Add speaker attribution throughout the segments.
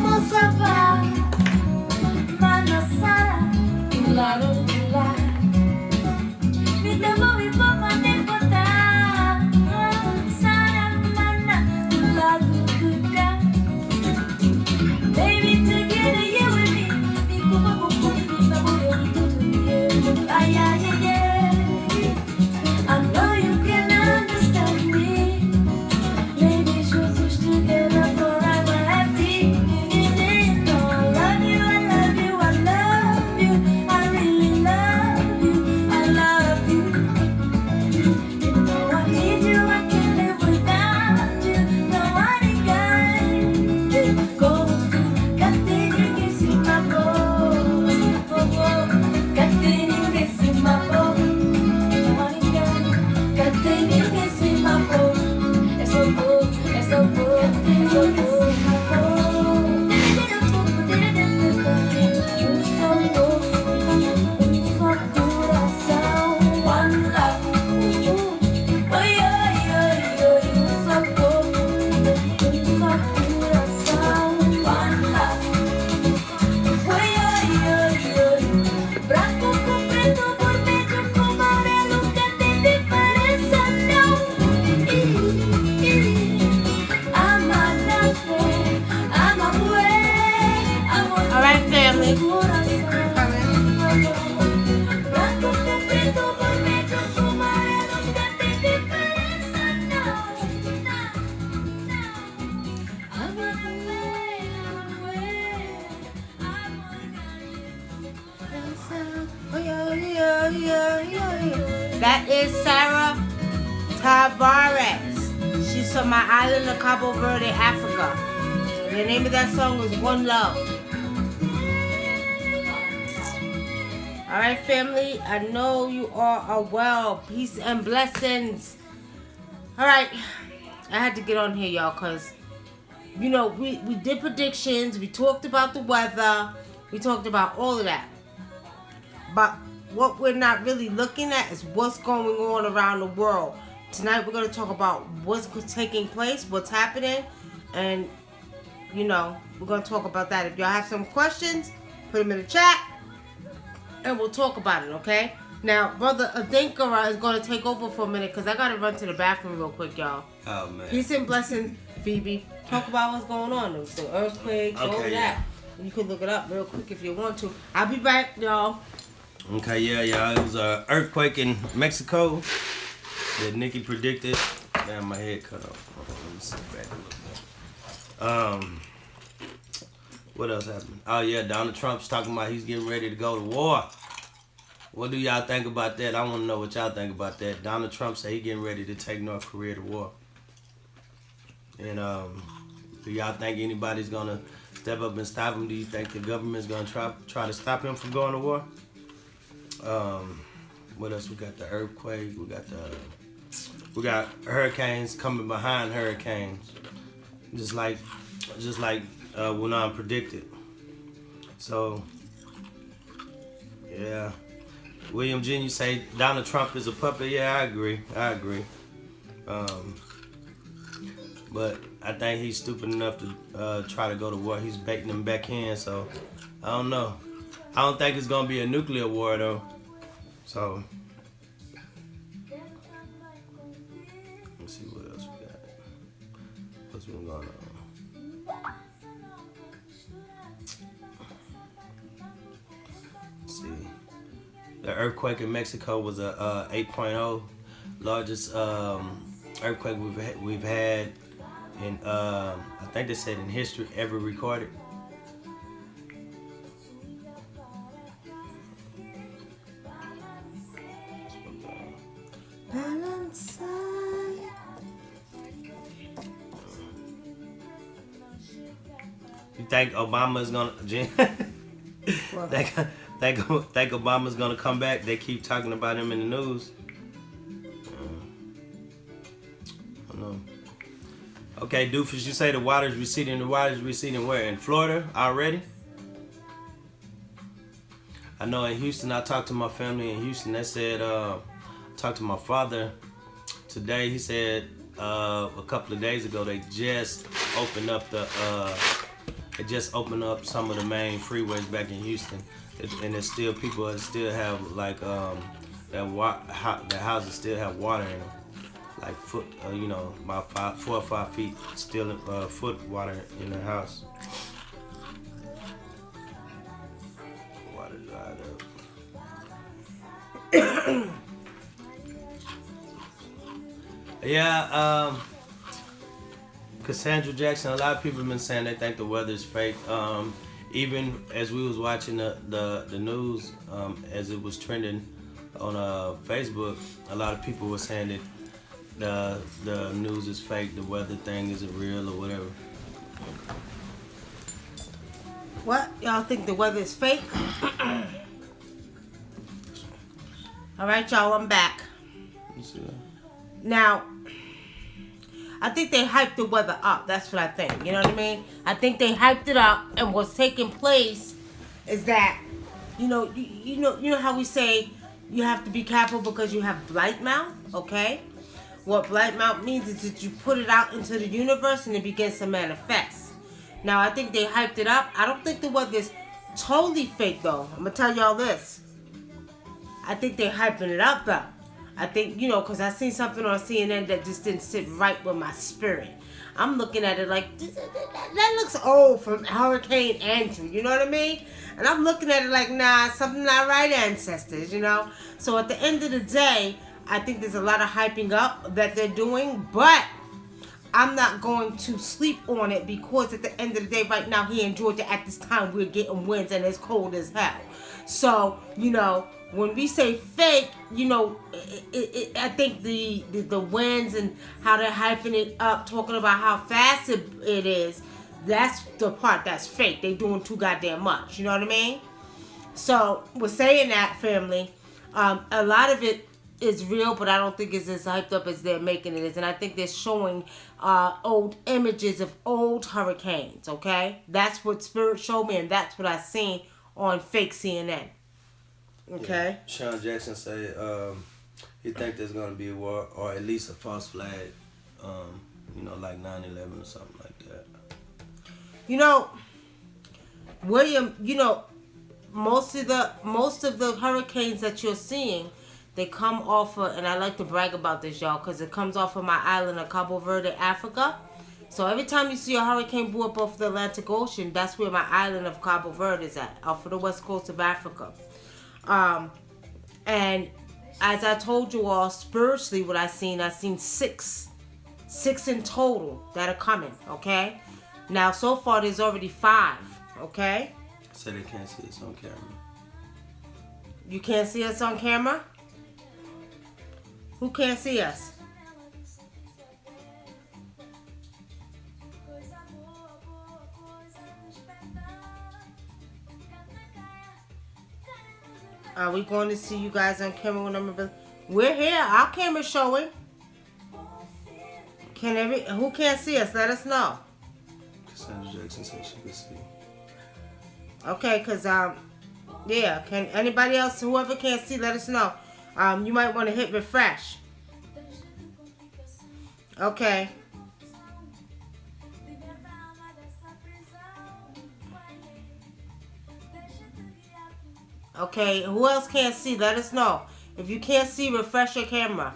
Speaker 1: comment ça va? Manasara, tularo tula. Mi tamo mi papa ne pota. Sana mana tularo tuka. Baby, together you and me. Mi kupa kupa mi tamo yo tutu ye. Ay ay ay ay. I know you can understand me. Maybe should push together forever happy. You know I love you, I love you, I love you. I really love you, I love you. You know I need you, I can't live without you. No one got go to catering is in my boat. Catering is in my boat.
Speaker 2: That is Sarah Tavares. She's from my island of Cabo Verde, Africa. The name of that song is One Love. Alright, family, I know you all are well. Peace and blessings. Alright, I had to get on here, y'all, because, you know, we did predictions. We talked about the weather. We talked about all of that. But what we're not really looking at is what's going on around the world. Tonight, we're going to talk about what's taking place, what's happening, and, you know, we're going to talk about that. If y'all have some questions, put them in the chat. And we'll talk about it, okay? Now, Brother Adinkra is going to take over for a minute because I got to run to the bathroom real quick, y'all.
Speaker 3: Oh, man.
Speaker 2: Peace and blessings, Phoebe. Talk about what's going on. There's the earthquakes, all of that. You can look it up real quick if you want to. I'll be back, y'all.
Speaker 3: Okay, yeah, y'all. It was an earthquake in Mexico that Nikki predicted. Damn, my head cut off. Hold on, let me sit back a little bit. What else happened? Oh, yeah, Donald Trump's talking about he's getting ready to go to war. What do y'all think about that? I want to know what y'all think about that. Donald Trump said he's getting ready to take North Korea to war. And do y'all think anybody's going to step up and stop him? Do you think the government's going to try to stop him from going to war? What else? We got the earthquake. We got hurricanes coming behind hurricanes. Just like Wunam predicted. So, yeah. William Jr. you say Donald Trump is a puppet. Yeah, I agree. But I think he's stupid enough to try to go to war. He's baiting them back in, so I don't know. I don't think it's gonna be a nuclear war though. So let's see what else we got. What's been going on? Let's see. The earthquake in Mexico was a 8.0, largest earthquake we've had in I think they said in history ever recorded. You think Obama's gonna think Obama's gonna come back? They keep talking about him in the news. I don't know. Okay, Doofus, you say the water's receding. The water's receding where? In Florida already? I know in Houston, I talked to my family in Houston. They said, talked to my father today. He said a couple of days ago they just opened up the it just opened up some of the main freeways back in Houston, and there's still people that still have like the houses still have water in them, like foot, about 4 or 5 feet still foot water in the house. Water dried up. Yeah, Cassandra Jackson. A lot of people have been saying they think the weather's fake. Even as we was watching the news, as it was trending on Facebook, a lot of people were saying that the news is fake, the weather thing isn't real or whatever.
Speaker 2: What? Y'all think the weather is fake? All right, y'all, I'm back.
Speaker 3: You see that?
Speaker 2: Now, I think they hyped the weather up. That's what I think. You know what I mean? I think they hyped it up, and what's taking place is that, you know how we say you have to be careful because you have blight mouth, okay? What blight mouth means is that you put it out into the universe and it begins to manifest. Now, I think they hyped it up. I don't think the weather is totally fake, though. I'm going to tell y'all this. I think they're hyping it up, though. I think, because I seen something on CNN that just didn't sit right with my spirit. I'm looking at it like, that looks old from Hurricane Andrew, you know what I mean? And I'm looking at it like, nah, something not right, ancestors, So at the end of the day, I think there's a lot of hyping up that they're doing, but I'm not going to sleep on it because at the end of the day, right now here in Georgia, at this time, we're getting winds and it's cold as hell. So, when we say fake, I think the winds and how they're hyping it up, talking about how fast it is, that's the part that's fake. They doing too goddamn much. You know what I mean? So, we're saying that, family. A lot of it is real, but I don't think it's as hyped up as they're making it is. And I think they're showing old images of old hurricanes, okay? That's what Spirit showed me, and that's what I seen on fake CNN. Okay.
Speaker 3: Yeah. Sean Jackson said he think there's gonna be a war or at least a false flag, like 9/11 or something like that.
Speaker 2: William, most of the hurricanes that you're seeing, they come off of, and I like to brag about this, y'all, because it comes off of my island of Cabo Verde, Africa. So every time you see a hurricane blow up off the Atlantic Ocean, that's where my island of Cabo Verde is at, off of the west coast of Africa. And as I told you all, spiritually, what I seen six in total that are coming, okay? Now, so far, there's already 5, okay?
Speaker 3: So they can't see us on camera.
Speaker 2: You can't see us on camera? Who can't see us? Are we going to see you guys on camera when I'm... We're here. Our camera's showing. Who can't see us? Let us know.
Speaker 3: Cassandra Jackson said she could see.
Speaker 2: Okay, because, yeah. Can anybody else, whoever can't see, let us know. You might want to hit refresh. Okay. Okay, who else can't see? Let us know. If you can't see, refresh your camera.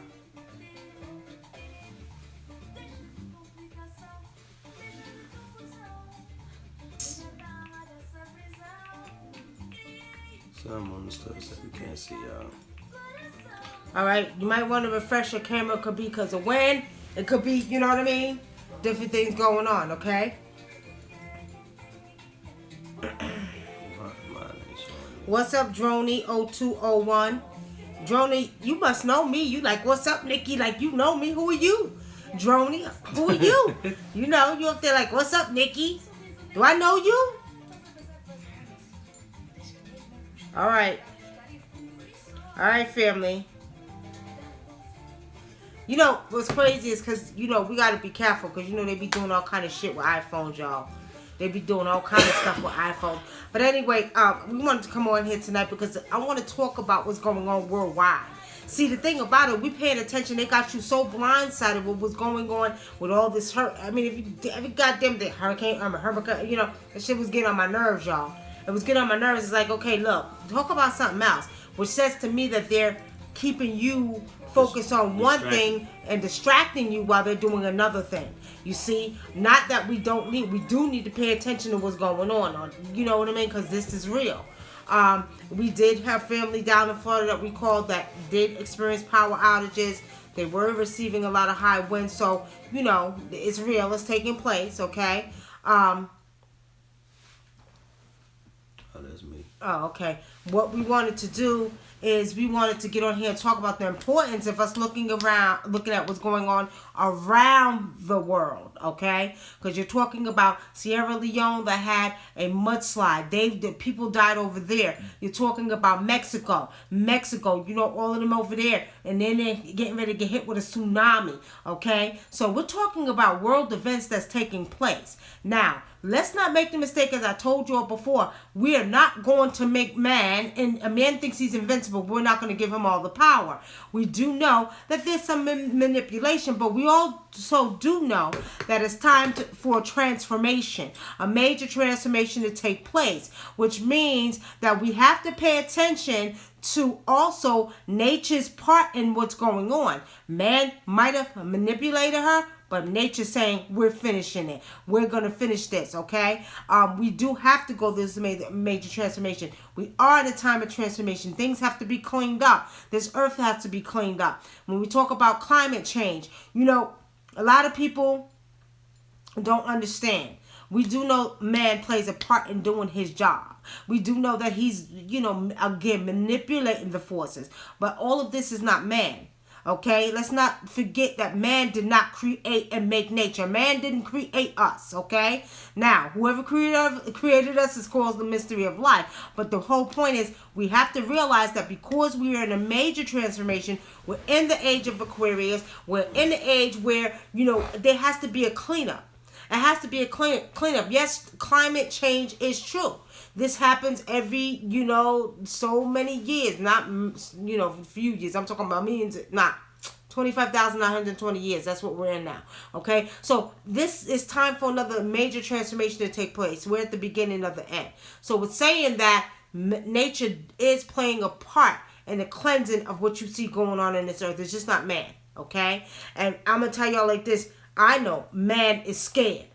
Speaker 3: Some on the stuff said we can't see y'all.
Speaker 2: Alright, you might want to refresh your camera. It could be because of wind. It could be, you know what I mean? Different things going on, okay? What's up, Droney0201? Droney, you must know me. You like, what's up, Nikki? Like, you know me. Who are you? Droney, who are you? You up there like, what's up, Nikki? Do I know you? All right. All right, family. What's crazy is because, we got to be careful because, they be doing all kind of shit with iPhones, y'all. They be doing all kind of stuff with iPhones. But anyway, we wanted to come on here tonight because I want to talk about what's going on worldwide. See, the thing about it, we paying attention. They got you so blindsided with what's going on with all this hurt. I mean, if you every goddamn day, hurricane, you know, that shit was getting on my nerves, y'all. It was getting on my nerves. It's like, okay, look, talk about something else, which says to me that they're keeping you focused on one thing and distracting you while they're doing another thing. You see, not that we do need to pay attention to what's going on, or, you know what I mean? Because this is real. We did have family down in Florida that we called that did experience power outages. They were receiving a lot of high winds, so you know it's real. It's taking place. Okay.
Speaker 3: Oh, that's me.
Speaker 2: Oh, okay. What we wanted to do is we wanted to get on here and talk about the importance of us looking at what's going on around the world, okay? Because you're talking about Sierra Leone that had a mudslide. The people died over there. You're talking about Mexico, you know, all of them over there. And then they're getting ready to get hit with a tsunami, okay? So we're talking about world events that's taking place. Now, let's not make the mistake, as I told you all before, we are not going to make man, and a man thinks he's invincible, we're not going to give him all the power. We do know that there's some manipulation, but we also do know that it's time for a transformation, a major transformation to take place, which means that we have to pay attention to also nature's part in what's going on. Man might have manipulated her, but nature's saying, we're finishing it. We're going to finish this, okay? We do have to go this major transformation. We are in a time of transformation. Things have to be cleaned up. This earth has to be cleaned up. When we talk about climate change, you know, a lot of people don't understand. We do know man plays a part in doing his job. We do know that he's, you know, again, manipulating the forces. But all of this is not man. Okay, let's not forget that man did not create and make nature. Man didn't create us, okay? Now, whoever created us is called the mystery of life. But the whole point is we have to realize that because we are in a major transformation, we're in the age of Aquarius, we're in the age where, you know, there has to be a cleanup. It has to be a cleanup. Yes, climate change is true. This happens every, you know, so many years. Not, you know, a few years. I'm talking about millions, not 25,920 years. That's what we're in now. Okay? So this is time for another major transformation to take place. We're at the beginning of the end. So it's saying that nature is playing a part in the cleansing of what you see going on in this earth. It's just not man. Okay? And I'm going to tell y'all like this. I know man is scared.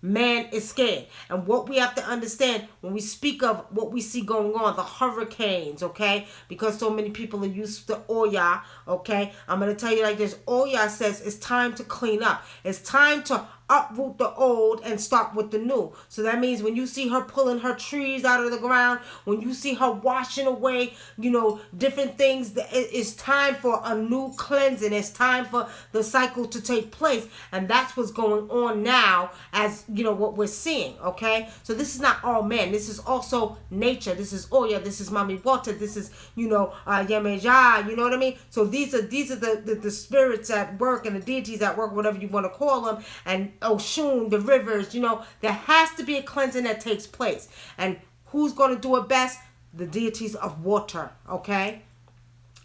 Speaker 2: Man is scared. And what we have to understand when we speak of what we see going on, the hurricanes, okay? Because so many people are used to Oya, okay? I'm going to tell you like this. Oya says it's time to clean up. It's time to uproot the old and start with the new. So that means when you see her pulling her trees out of the ground, when you see her washing away, you know, different things, it's time for a new cleansing. It's time for the cycle to take place. And that's what's going on now, as, you know, what we're seeing, okay? So this is not all men. This is also nature. This is Oya. This is Mami Water. This is, you know, Yemeja. You know what I mean? So these are the spirits at work and the deities at work, whatever you want to call them. And Oshun, the rivers, you know, there has to be a cleansing that takes place. And who's going to do it best? The deities of water, okay?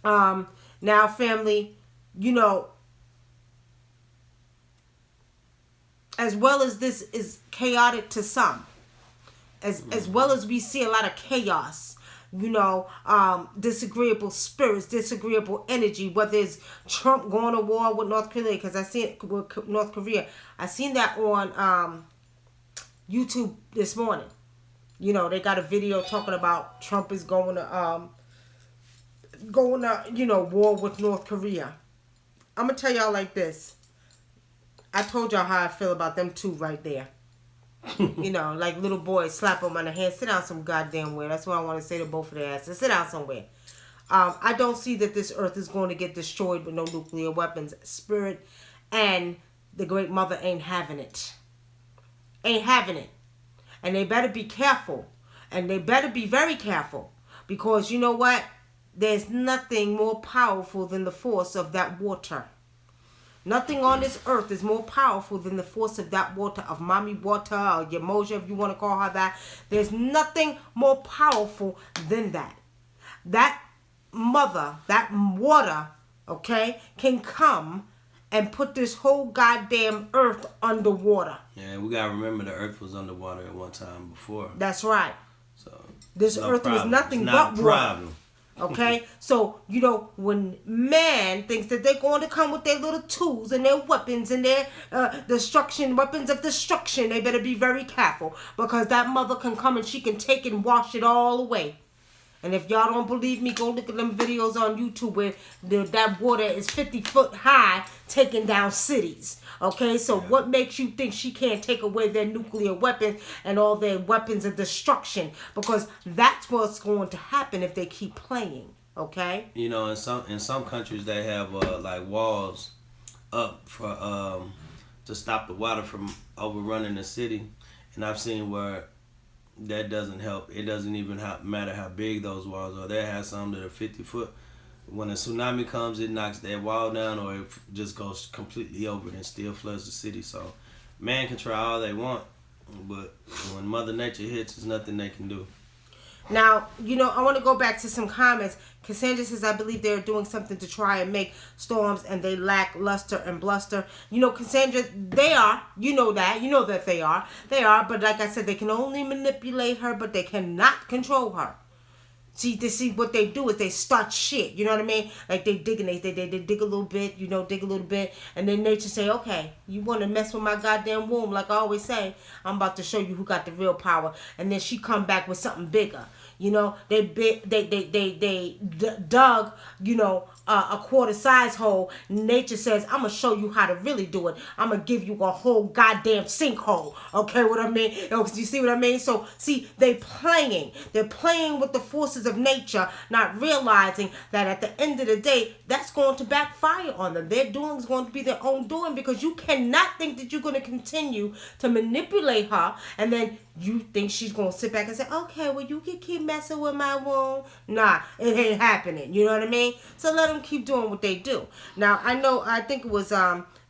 Speaker 2: Now, family, you know, as well as this is chaotic to some, as well as we see a lot of chaos, you know, disagreeable spirits, disagreeable energy, whether it's Trump going to war with North Korea, because I seen it with North Korea. I seen that on YouTube this morning. You know, they got a video talking about Trump is going to you know, war with North Korea. I'm gonna tell y'all like this. I told y'all how I feel about them two right there. You know, like little boys, slap them on the hand. Sit down some goddamn where. That's what I want to say to both of their asses. Sit down somewhere. I don't see that this earth is going to get destroyed with no nuclear weapons. Spirit and the Great Mother ain't having it. Ain't having it. And they better be careful. And they better be very careful. Because you know what? There's nothing more powerful than the force of that water. Nothing on this earth is more powerful than the force of that water, of Mommy Water, or Yemoja, if you want to call her that. There's nothing more powerful than that. That mother, that water, okay, can come and put this whole goddamn earth underwater.
Speaker 3: Yeah, we gotta remember the earth was underwater at one time before.
Speaker 2: That's right.
Speaker 3: So
Speaker 2: this earth was nothing but water. Okay, so when man thinks that they're going to come with their little tools and their weapons and their weapons of destruction, they better be very careful, because that mother can come and she can take and wash it all away. And if y'all don't believe me, go look at them videos on YouTube where that water is 50 foot high taking down cities. Okay, so what makes you think she can't take away their nuclear weapons and all their weapons of destruction? Because that's what's going to happen if they keep playing. Okay.
Speaker 3: In some countries they have like walls up for to stop the water from overrunning the city, and I've seen where that doesn't help. It doesn't even matter how big those walls are. They have some that are 50 foot. When a tsunami comes, it knocks that wall down, or it just goes completely over and still floods the city. So, man can try all they want, but when Mother Nature hits, there's nothing they can do.
Speaker 2: Now, I want to go back to some comments. Cassandra says, I believe they're doing something to try and make storms, and they lack luster and bluster. Cassandra, they are. You know that. You know that they are. They are, but like I said, they can only manipulate her, but they cannot control her. See, what they do is they start shit. You know what I mean? Like they dig and they dig a little bit, dig a little bit, and then nature say, okay, you want to mess with my goddamn womb, like I always say, I'm about to show you who got the real power. And then she come back with something bigger. They dug, a quarter size hole. Nature says, I'm gonna show you how to really do it. I'm gonna give you a whole goddamn sinkhole. Okay, what I mean? You see what I mean? So see, they're playing with the forces of nature, not realizing that at the end of the day, that's going to backfire on them. Their doing is going to be their own doing, because you cannot think that you're going to continue to manipulate her and then you think she's going to sit back and say, okay, well, you can keep messing with my womb. Nah, it ain't happening. You know what I mean? So let them keep doing what they do. Now, I think it was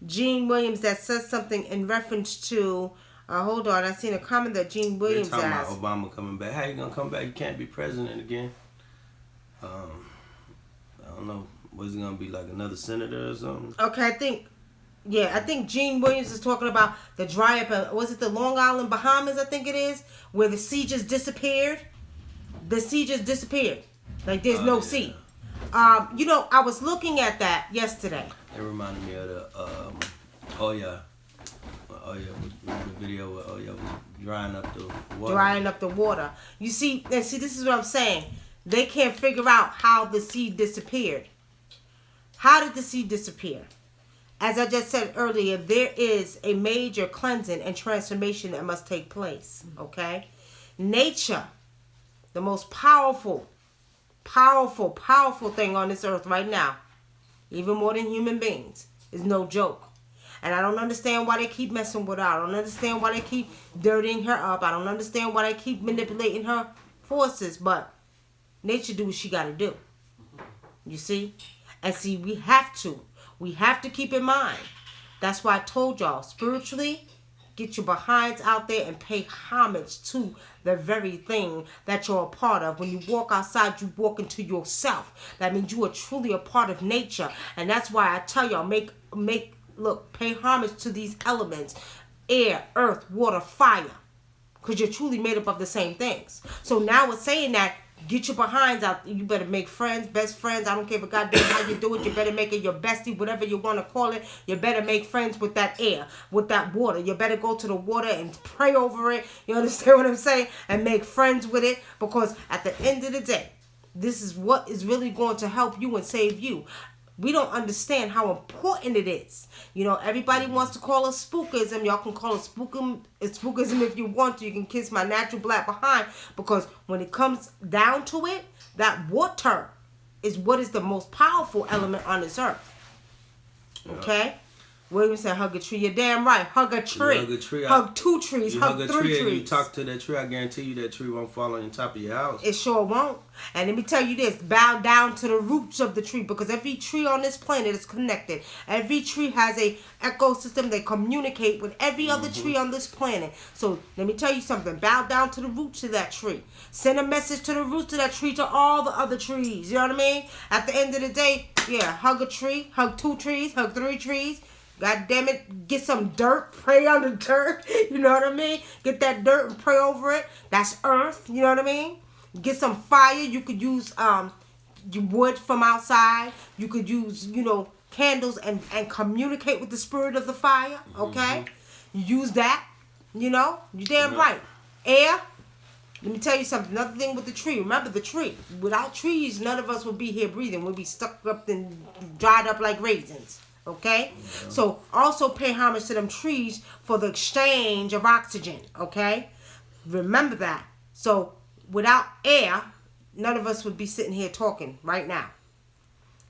Speaker 2: Gene Williams that says something in reference to, hold on, I seen a comment that Gene Williams
Speaker 3: They're talking
Speaker 2: asked.
Speaker 3: about Obama coming back. How you going to come back? You can't be president again. I don't know. Was he going to be like another senator or something?
Speaker 2: Okay, I think Gene Williams is talking about the dry up. Was it the Long Island, Bahamas? I think it is, where the sea just disappeared. The sea just disappeared. Like there's no sea. I was looking at that yesterday.
Speaker 3: It reminded me of the the video where was drying up the water.
Speaker 2: Drying up the water. You see, this is what I'm saying. They can't figure out how the sea disappeared. How did the sea disappear? As I just said earlier, there is a major cleansing and transformation that must take place, okay? Nature, the most powerful thing on this earth right now, even more than human beings, is no joke. And I don't understand why they keep messing with her. I don't understand why they keep dirtying her up. I don't understand why they keep manipulating her forces, but nature do what she got to do. You see? And see, we have to keep in mind. That's why I told y'all, spiritually, get your behinds out there and pay homage to the very thing that you're a part of. When you walk outside, you walk into yourself. That means you are truly a part of nature. And that's why I tell y'all, pay homage to these elements: air, earth, water, fire. Because you're truly made up of the same things. So now we're saying that, get your behinds out. You better make friends, best friends. I don't care if a goddamn how you do it. You better make it your bestie, whatever you want to call it. You better make friends with that air, with that water. You better go to the water and pray over it. You understand what I'm saying? And make friends with it. Because at the end of the day, this is what is really going to help you and save you. We don't understand how important it is. Everybody wants to call us spookism. Y'all can call it spookism if you want to. You can kiss my natural black behind. Because when it comes down to it, that water is what is the most powerful element on this earth. Okay? William said hug a tree. You're damn right. Hug a tree.
Speaker 3: You hug a tree.
Speaker 2: Hug 2 trees.
Speaker 3: You
Speaker 2: hug
Speaker 3: hug a
Speaker 2: 3
Speaker 3: tree
Speaker 2: trees.
Speaker 3: and you talk to that tree. I guarantee you that tree won't fall on the top of your house.
Speaker 2: It sure won't. And let me tell you this. Bow down to the roots of the tree, because every tree on this planet is connected. Every tree has a ecosystem. They communicate with every other tree on this planet. So let me tell you something. Bow down to the roots of that tree. Send a message to the roots of that tree to all the other trees. You know what I mean? At the end of the day, yeah, hug a tree. Hug 2 trees. Hug 3 trees. God damn it, get some dirt, pray on the dirt, you know what I mean? Get that dirt and pray over it. That's earth, you know what I mean? Get some fire. You could use wood from outside. You could use, candles and communicate with the spirit of the fire, okay? You use that, you damn right. Air. Let me tell you something. Another thing with the tree. Remember the tree. Without trees, none of us would be here breathing. We'd be stuck up and dried up like raisins. Okay? Yeah. So also pay homage to them trees for the exchange of oxygen. Okay? Remember that. So without air, none of us would be sitting here talking right now.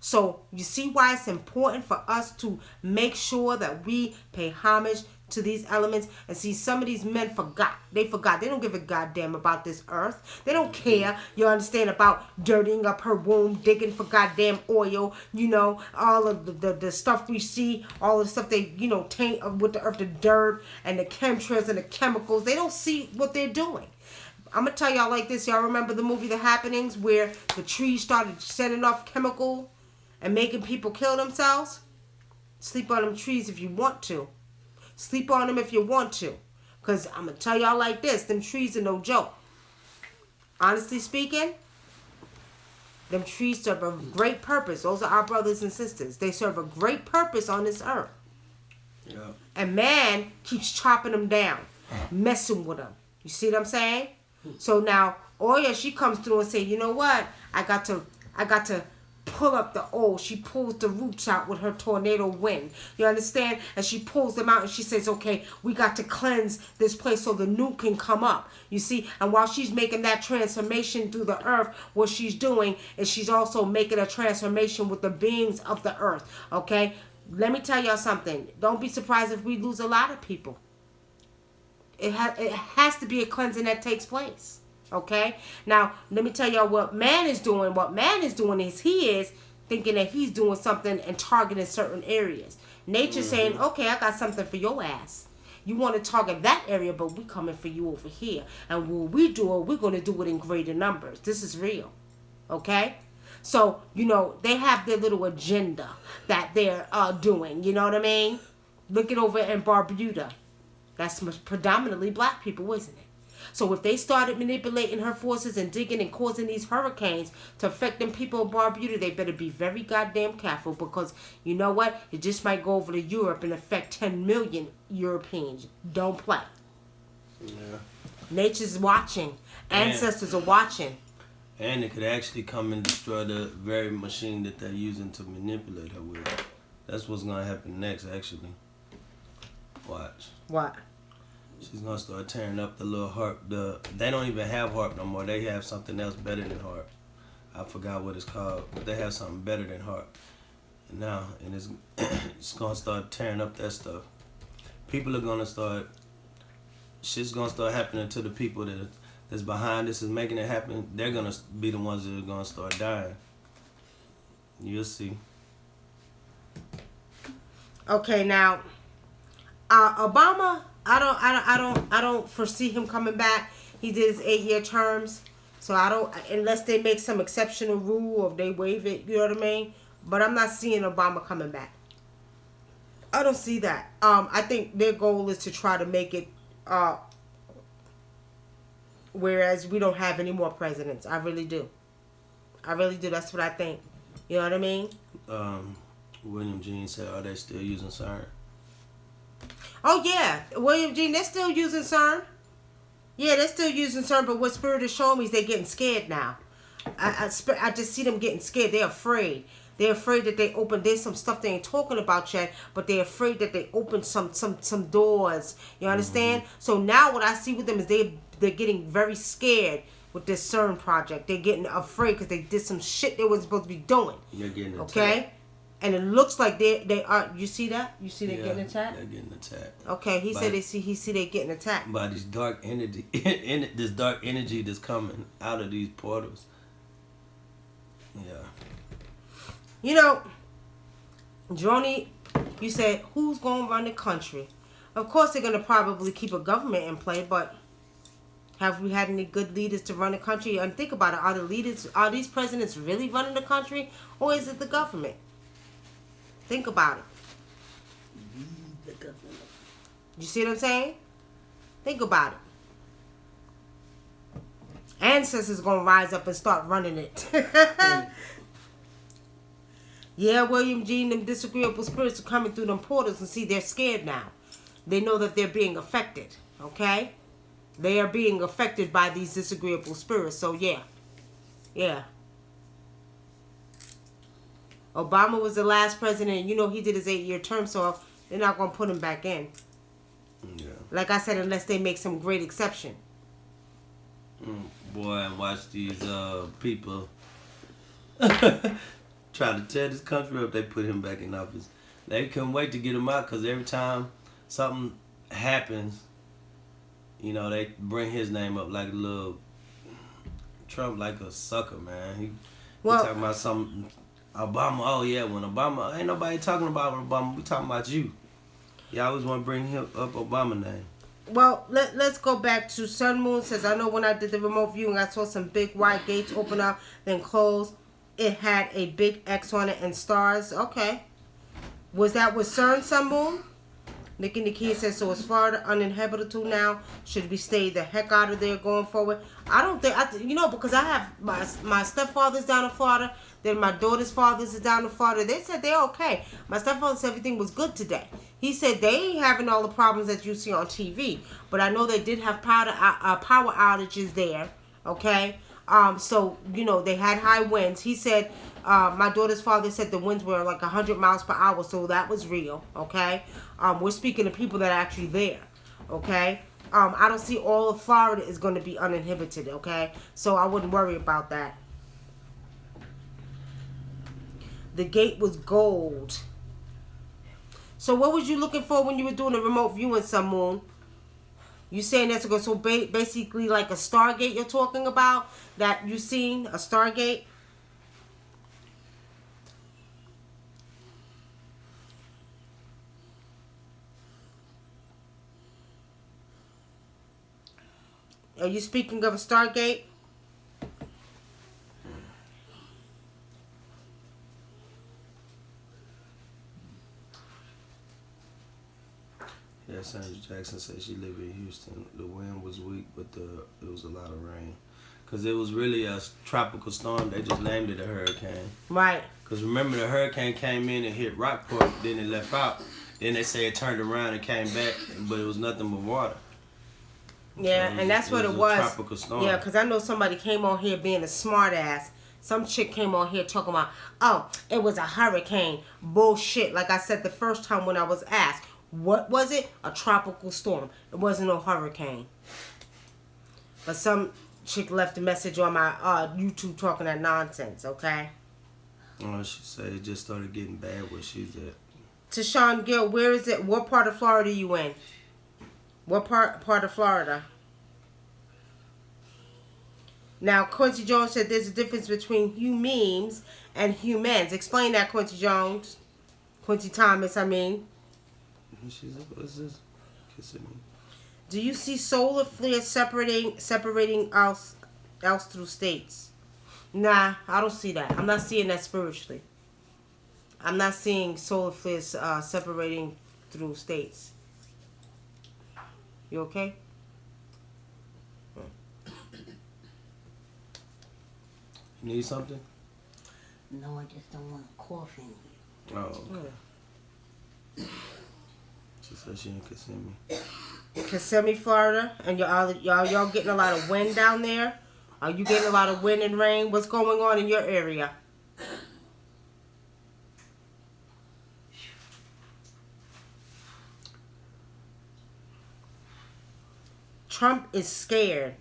Speaker 2: So you see why it's important for us to make sure that we pay homage to these elements. And see, some of these men forgot. They forgot. They don't give a goddamn about this earth. They don't care, you understand, about dirtying up her womb, digging for goddamn oil, all of the stuff we see, all the stuff they, taint with the earth, the dirt and the chemtrails and the chemicals. They don't see what they're doing. I'm going to tell y'all like this. Y'all remember the movie The Happenings, where the trees started setting off chemical and making people kill themselves? Sleep on them trees if you want to. Sleep on them if you want to. Because I'm going to tell y'all like this. Them trees are no joke. Honestly speaking, them trees serve a great purpose. Those are our brothers and sisters. They serve a great purpose on this earth. Yeah. And man keeps chopping them down. Messing with them. You see what I'm saying? So now, Oya, she comes through and say, you know what? I got to pull up the old. She pulls the roots out with her tornado wind. You understand? And she pulls them out and she says, okay, we got to cleanse this place so the new can come up. You see? And while she's making that transformation through the earth, what she's doing is she's also making a transformation with the beings of the earth. Okay? Let me tell y'all something. Don't be surprised if we lose a lot of people. It has to be a cleansing that takes place. Okay? Now, let me tell y'all what man is doing. What man is doing is he is thinking that he's doing something and targeting certain areas. Nature's saying, okay, I got something for your ass. You want to target that area, but we coming for you over here. And when we do it, we're going to do it in greater numbers. This is real. Okay? So, they have their little agenda that they're doing. You know what I mean? Look it over in Barbuda. That's predominantly black people, isn't it? So if they started manipulating her forces and digging and causing these hurricanes to affect them people in Barbuda, they better be very goddamn careful, because you know what? It just might go over to Europe and affect 10 million Europeans. Don't play. Yeah. Nature's watching. Ancestors are watching.
Speaker 3: And it could actually come and destroy the very machine that they're using to manipulate her with. That's what's going to happen next, actually. Watch.
Speaker 2: What?
Speaker 3: She's gonna start tearing up the little harp. They don't even have harp no more. They have something else better than harp. I forgot what it's called, but they have something better than harp. And it's gonna start tearing up that stuff. People are gonna start. Shit's gonna start happening to the people that's behind this is making it happen. They're gonna be the ones that are gonna start dying. You'll see.
Speaker 2: Okay, now. Obama, I don't foresee him coming back. He did his 8-year terms, so I don't, unless they make some exceptional rule or if they waive it. You know what I mean? But I'm not seeing Obama coming back. I don't see that. I think their goal is to try to make it, whereas we don't have any more presidents. I really do. That's what I think. You know what I mean?
Speaker 3: William Jean said, "Are they still using CERN?"
Speaker 2: Oh, yeah. William Jean, they're still using CERN. Yeah, they're still using CERN, but what Spirit is showing me is they're getting scared now. I just see them getting scared. They're afraid. They're afraid that they open. There's some stuff they ain't talking about yet, but they're afraid that they open some doors. You understand? Mm-hmm. So now what I see with them is they're getting very scared with this CERN project. They're getting afraid because they did some shit they wasn't supposed to be doing.
Speaker 3: You're getting
Speaker 2: okay? And it looks like they are. You see that? You see they
Speaker 3: Yeah,
Speaker 2: getting attacked?
Speaker 3: they're getting attacked.
Speaker 2: Okay, he
Speaker 3: By-
Speaker 2: said he see they getting attacked.
Speaker 3: By this dark energy, this dark energy that's coming out of these portals. Yeah.
Speaker 2: You know, Joni, you said who's gonna run the country? Of course, they're gonna probably keep a government in play, but have we had any good leaders to run the country? And think about it: are these presidents really running the country, or is it the government? Think about it.
Speaker 4: The government.
Speaker 2: You see what I'm saying? Think about it. Ancestors gonna rise up and start running it. Yeah, William G. and them disagreeable spirits are coming through them portals, and see, they're scared now. They know that they're being affected, okay? They are being affected by these disagreeable spirits, so yeah. Yeah. Obama was the last president, and you know he did his 8-year term, so they're not going to put him back in.
Speaker 3: Yeah.
Speaker 2: Like I said, unless they make some great exception.
Speaker 3: Boy, I watch these people try to tear this country up. They put him back in office. They couldn't wait to get him out because every time something happens, you know, they bring his name up like a little Trump, like a sucker, man. He talking about something. Obama, oh yeah, when Obama, ain't nobody talking about Obama. We talking about you. You always want to bring him up Obama name.
Speaker 2: Well, let's go back to Sun Moon says, I know when I did the remote viewing, I saw some big white gates open up, then close. It had a big X on it and stars. Okay. Was that with CERN, Sun Moon? Nikki Nikki says, so is Florida uninhabitable now? Should we stay the heck out of there going forward? I don't think, because I have my stepfather's down in Florida, then my daughter's father's is down in Florida. They said they're okay. My stepfather said everything was good today. He said they ain't having all the problems that you see on TV, but I know they did have power outages there, okay? So, they had high winds. He said, my daughter's father said the winds were like 100 miles per hour, so that was real, okay? We're speaking to people that are actually there, okay? I don't see all of Florida is going to be uninhibited, okay? So I wouldn't worry about that. The gate was gold. So what was you looking for when you were doing a remote viewing, Sun Moon? You saying that's going so basically like a Stargate you're talking about that you seen a Stargate? Are you speaking of a Stargate?
Speaker 3: Yeah, Sandra Jackson said she lived in Houston. The wind was weak, but it was a lot of rain. Because it was really a tropical storm. They just named it a hurricane.
Speaker 2: Right.
Speaker 3: Because remember, the hurricane came in and hit Rockport, then it left out. Then they say it turned around and came back, but it was nothing but water.
Speaker 2: Yeah,
Speaker 3: So
Speaker 2: and that's what it was.
Speaker 3: Tropical storm.
Speaker 2: Yeah, because I know somebody came on here being a smart ass. Some chick came on here talking about, oh, it was a hurricane. Bullshit. Like I said the first time when I was asked, what was it? A tropical storm. It wasn't no hurricane. But some chick left a message on my YouTube talking that nonsense, okay?
Speaker 3: Oh, she said it just started getting bad where she's at.
Speaker 2: Tashawn Gill, where is it? What part of Florida are you in? What part of Florida? Now, Quincy Jones said there's a difference between humans and humans. Explain that, Quincy Jones. Quincy Thomas, I mean.
Speaker 3: She's like, what's this? Kissing me.
Speaker 2: Do you see solar flares separating us through states? Nah, I don't see that. I'm not seeing that spiritually. I'm not seeing solar flares separating through states. You okay?
Speaker 3: You need something?
Speaker 4: No, I just don't want to cough in here.
Speaker 3: Oh, okay. She said she ain't kissing me.
Speaker 2: Kissimmee, Florida, and y'all getting a lot of wind down there? Are you getting a lot of wind and rain? What's going on in your area? Trump is scared.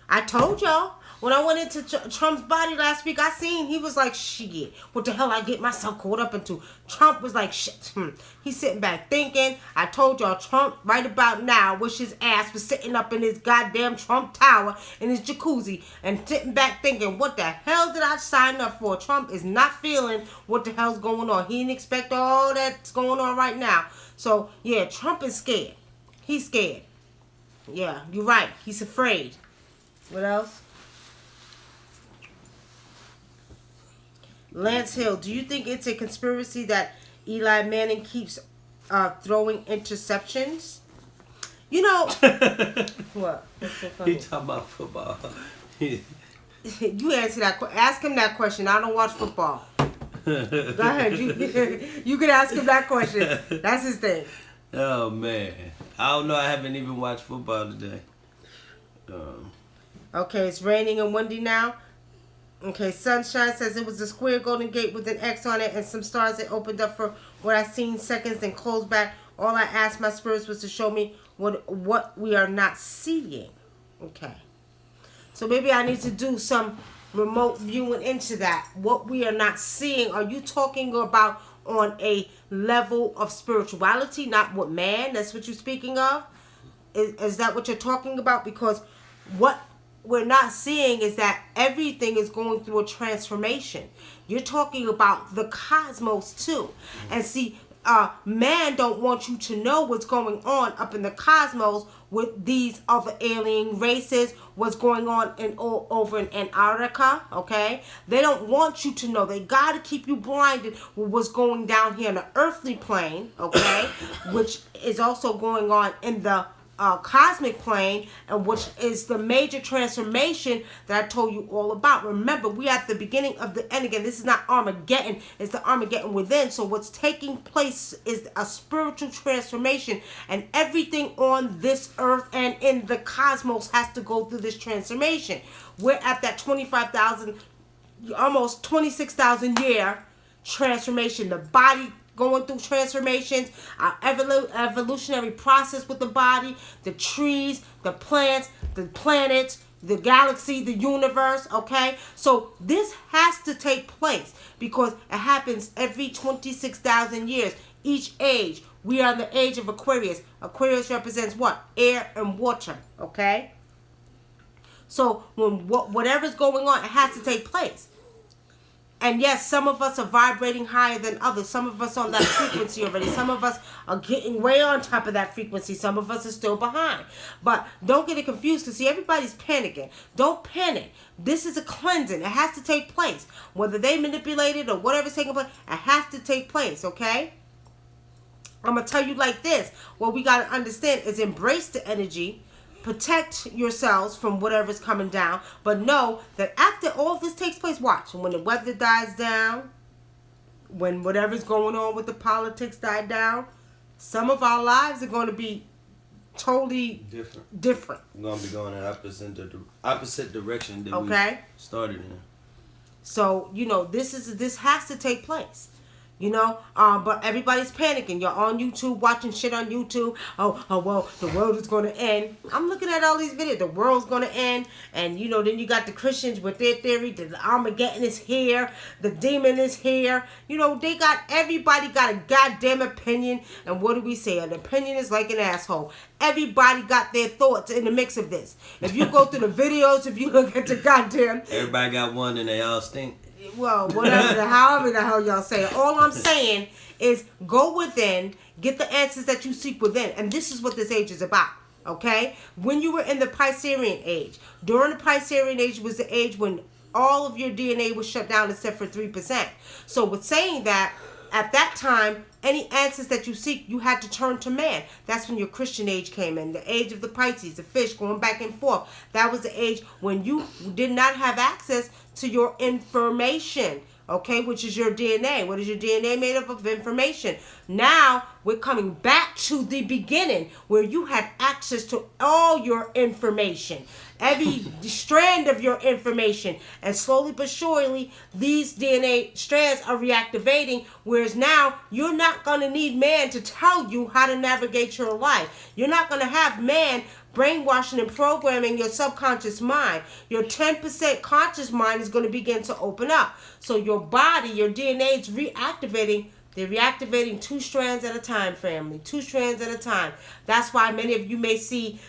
Speaker 2: I told y'all. When I went into Trump's body last week, I seen he was like, shit, what the hell I get myself caught up into? Trump was like, shit. He's sitting back thinking. I told y'all, Trump right about now wish his ass was sitting up in his goddamn Trump Tower in his jacuzzi and sitting back thinking, what the hell did I sign up for? Trump is not feeling what the hell's going on. He didn't expect all that's going on right now. So, yeah, Trump is scared. He's scared. Yeah, you're right. He's afraid. What else? Lance Hill, do you think it's a conspiracy that Eli Manning keeps throwing interceptions? You know what? What's so funny?
Speaker 3: He talking about football.
Speaker 2: You answer that. Ask him that question. I don't watch football. Go ahead. You can ask him that question. That's his thing.
Speaker 3: Oh man, I don't know. I haven't even watched football today.
Speaker 2: Okay, it's raining and windy now. Okay, Sunshine says it was a square golden gate with an X on it and some stars that opened up for what I seen seconds then closed back. All I asked my spirits was to show me what we are not seeing. Okay. So maybe I need to do some remote viewing into that. What we are not seeing. Are you talking about on a level of spirituality, not what man? That's what you're speaking of? Is that what you're talking about? Because what we're not seeing is that everything is going through a transformation. You're talking about the cosmos too. And see, man don't want you to know what's going on up in the cosmos with these other alien races, what's going on over in Antarctica, okay? They don't want you to know. They got to keep you blinded with what's going down here in the earthly plane, okay? Which is also going on in the cosmic plane, and which is the major transformation that I told you all about. Remember, we at the beginning of the end again. This is not Armageddon, it's the Armageddon within. So what's taking place is a spiritual transformation, and everything on this earth and in the cosmos has to go through this transformation. We're at that 25,000, almost 26,000 year transformation. The body going through transformations, our evolutionary process with the body, the trees, the plants, the planets, the galaxy, the universe, okay? So this has to take place because it happens every 26,000 years. Each age, we are in the age of Aquarius. Aquarius represents what? Air and water, okay? So when whatever's going on, it has to take place. And yes, some of us are vibrating higher than others. Some of us on that frequency already. Some of us are getting way on top of that frequency. Some of us are still behind. But don't get it confused because, see, everybody's panicking. Don't panic. This is a cleansing. It has to take place. Whether they manipulate it or whatever's taking place, it has to take place, okay? I'm going to tell you like this. What we got to understand is embrace the energy. Protect yourselves from whatever's coming down. But know that after all this takes place, watch. When the weather dies down, when whatever's going on with the politics die down, some of our lives are going to be totally different.
Speaker 3: We're going to be going in opposite direction that we started in.
Speaker 2: So, you know, this has to take place. You know, but everybody's panicking. You're on YouTube watching shit on YouTube. Oh, well, the world is going to end. I'm looking at all these videos. The world's going to end. And, you know, then you got the Christians with their theory. The Armageddon is here. The demon is here. You know, everybody got a goddamn opinion. And what do we say? An opinion is like an asshole. Everybody got their thoughts in the mix of this. If you go through the videos, if you look at the goddamn...
Speaker 3: Everybody got one and they all stink.
Speaker 2: Well, however the hell y'all say it. All I'm saying is go within, get the answers that you seek within. And this is what this age is about, okay? When you were in the Piscean Age, during the Piscean Age was the age when all of your DNA was shut down except for 3%. So with saying that, at that time, any answers that you seek, you had to turn to man. That's when your Christian age came in. The age of the Pisces, the fish going back and forth. That was the age when you did not have access to your information, okay, which is your DNA. What is your DNA made up of? Information. Now, we're coming back to the beginning where you had access to all your information. Every strand of your information. And slowly but surely, these DNA strands are reactivating, whereas now you're not going to need man to tell you how to navigate your life. You're not going to have man brainwashing and programming your subconscious mind. Your 10% conscious mind is going to begin to open up. So your body, your DNA is reactivating. They're reactivating 2 strands at a time, family. 2 strands at a time. That's why many of you may see,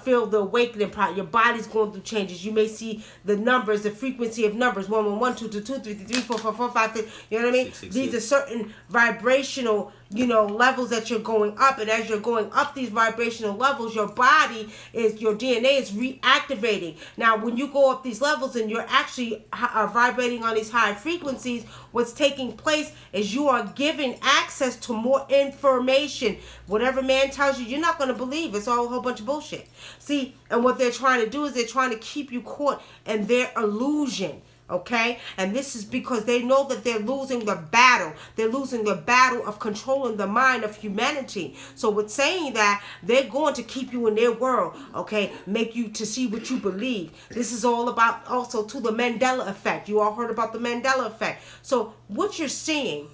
Speaker 2: feel the awakening part. Your body's going through changes. You may see the numbers, the frequency of numbers. 1, 1, 1, 2, 2, 2, 3, 3, 4, 4, 4, 5, 6. You know what I mean?
Speaker 3: 6, 6,
Speaker 2: These
Speaker 3: 6.
Speaker 2: are certain vibrational, levels that you're going up. And as you're going up these vibrational levels, your DNA is reactivating. Now, when you go up these levels and you're actually vibrating on these high frequencies, what's taking place is you are giving access to more information. Whatever man tells you, you're not going to believe. It's all a whole bunch of bullshit. See, and what they're trying to do is they're trying to keep you caught in their illusion. Okay? And this is because they know that they're losing the battle. They're losing the battle of controlling the mind of humanity. So with saying that, they're going to keep you in their world. Okay? Make you to see what you believe. This is all about also to the Mandela effect. You all heard about the Mandela effect. So what you're seeing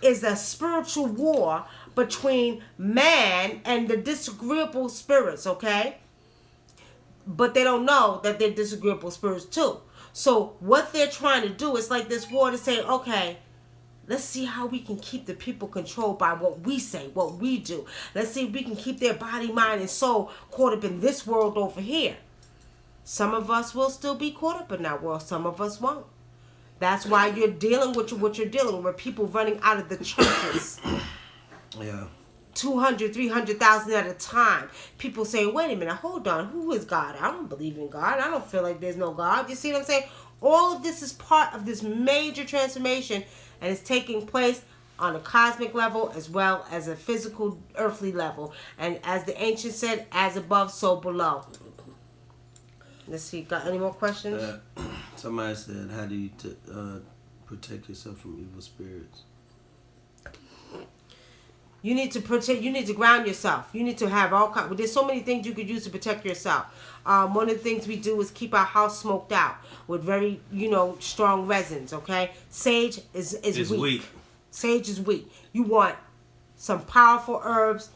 Speaker 2: is a spiritual war between man and the disagreeable spirits. Okay? But they don't know that they're disagreeable spirits too. So what they're trying to do is like this war to say, okay, let's see how we can keep the people controlled by what we say, what we do. Let's see if we can keep their body, mind, and soul caught up in this world over here. Some of us will still be caught up in that world. Some of us won't. That's why you're dealing with what you're dealing with. People running out of the churches.
Speaker 3: Yeah.
Speaker 2: 200, 300,000 at a time. People say, wait a minute, hold on, who is God? I don't believe in God. I don't feel like there's no God. You see what I'm saying? All of this is part of this major transformation, and it's taking place on a cosmic level as well as a physical, earthly level. And as the ancients said, as above, so below. Let's see, got any more questions?
Speaker 3: Somebody said, how do you protect yourself from evil spirits?
Speaker 2: You need to protect. You need to ground yourself. You need to have all kinds. There's so many things you could use to protect yourself. One of the things we do is keep our house smoked out with very, strong resins. Okay, sage is weak. Sage is weak. You want some powerful herbs,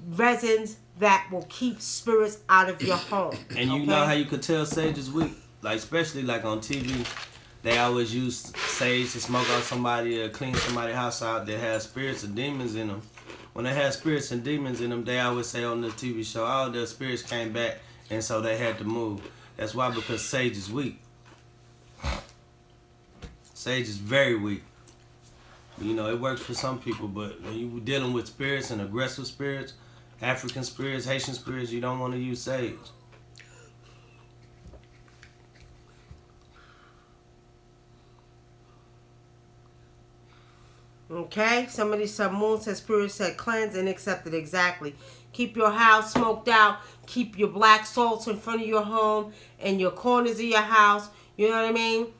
Speaker 2: resins that will keep spirits out of your home.
Speaker 3: And you know how you could tell sage is weak, like especially like on TV. They always use sage to smoke out somebody or clean somebody's house out that has spirits or demons in them. When they have spirits and demons in them, they always say on the TV show, oh, their spirits came back, and so they had to move. That's why, because sage is weak. Sage is very weak. It works for some people, but when you're dealing with spirits and aggressive spirits, African spirits, Haitian spirits, you don't want to use sage.
Speaker 2: Okay, somebody said Moon said Spirit said cleanse and accept it exactly. Keep your house smoked out. Keep your black salts in front of your home and your corners of your house. You know what I mean?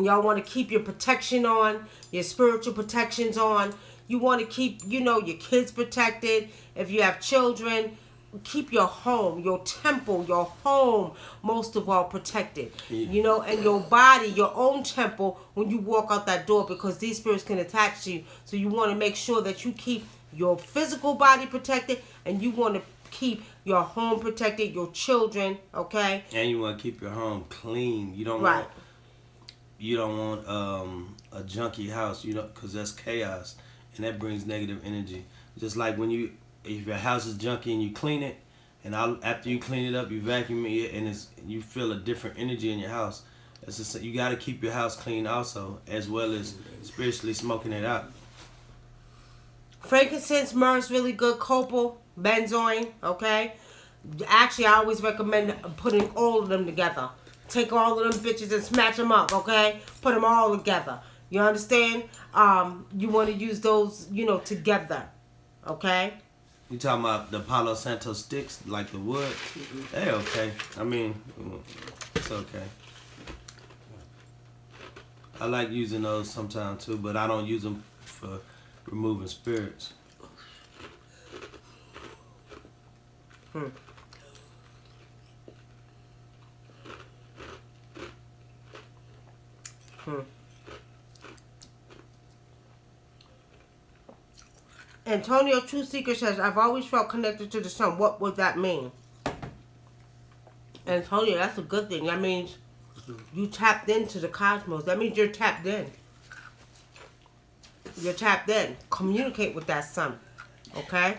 Speaker 2: Y'all want to keep your protection on, your spiritual protections on. You want to keep, your kids protected. If you have children, keep your home, your temple, your home, most of all protected.
Speaker 3: Yeah.
Speaker 2: And your body, your own temple when you walk out that door, because these spirits can attach to you. So you want to make sure that you keep your physical body protected, and you want to keep your home protected, your children, okay?
Speaker 3: And you want to keep your home clean. You don't
Speaker 2: right.
Speaker 3: want a junky house, because that's chaos, and that brings negative energy. Just like if your house is junky and you clean it, and after you clean it up, you vacuum it, and you feel a different energy in your house. You got to keep your house clean also, as well as spiritually smoking it out.
Speaker 2: Frankincense, myrrh is really good. Copal, benzoin, okay? Actually, I always recommend putting all of them together. Take all of them bitches and smash them up, okay? Put them all together. You understand? You want to use those, together, okay?
Speaker 3: You talking about the Palo Santo sticks, like the wood? They okay. I mean, it's okay. I like using those sometimes too, but I don't use them for removing spirits.
Speaker 2: Antonio True Seeker says, I've always felt connected to the sun. What would that mean? And Antonio, that's a good thing. That means you tapped into the cosmos. That means you're tapped in. You're tapped in. Communicate with that sun. Okay?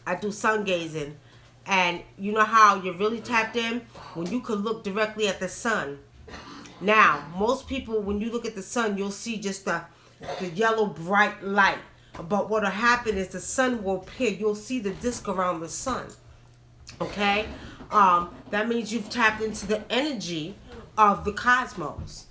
Speaker 2: I do sun gazing. And you know how you're really tapped in? When you could look directly at the sun. Now, most people, when you look at the sun, you'll see just the yellow bright light. But what'll happen is the sun will appear. You'll see the disk around the sun. Okay? That means you've tapped into the energy of the cosmos.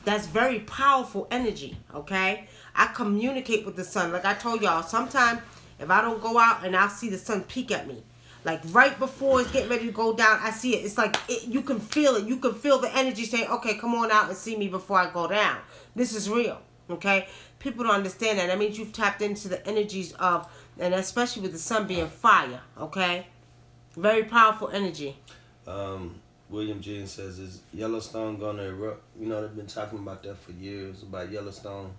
Speaker 2: That's very powerful energy. Okay? I communicate with the sun. Like I told y'all, sometimes if I don't go out and I'll see the sun peek at me. Like right before it's getting ready to go down, I see it. It's like you can feel it. You can feel the energy saying, okay, come on out and see me before I go down. This is real. Okay? People don't understand that. That means you've tapped into the energies of, and especially with the sun being fire. Okay? Very powerful energy.
Speaker 3: William Jean says, is Yellowstone going to erupt? You know, they've been talking about that for years, about Yellowstone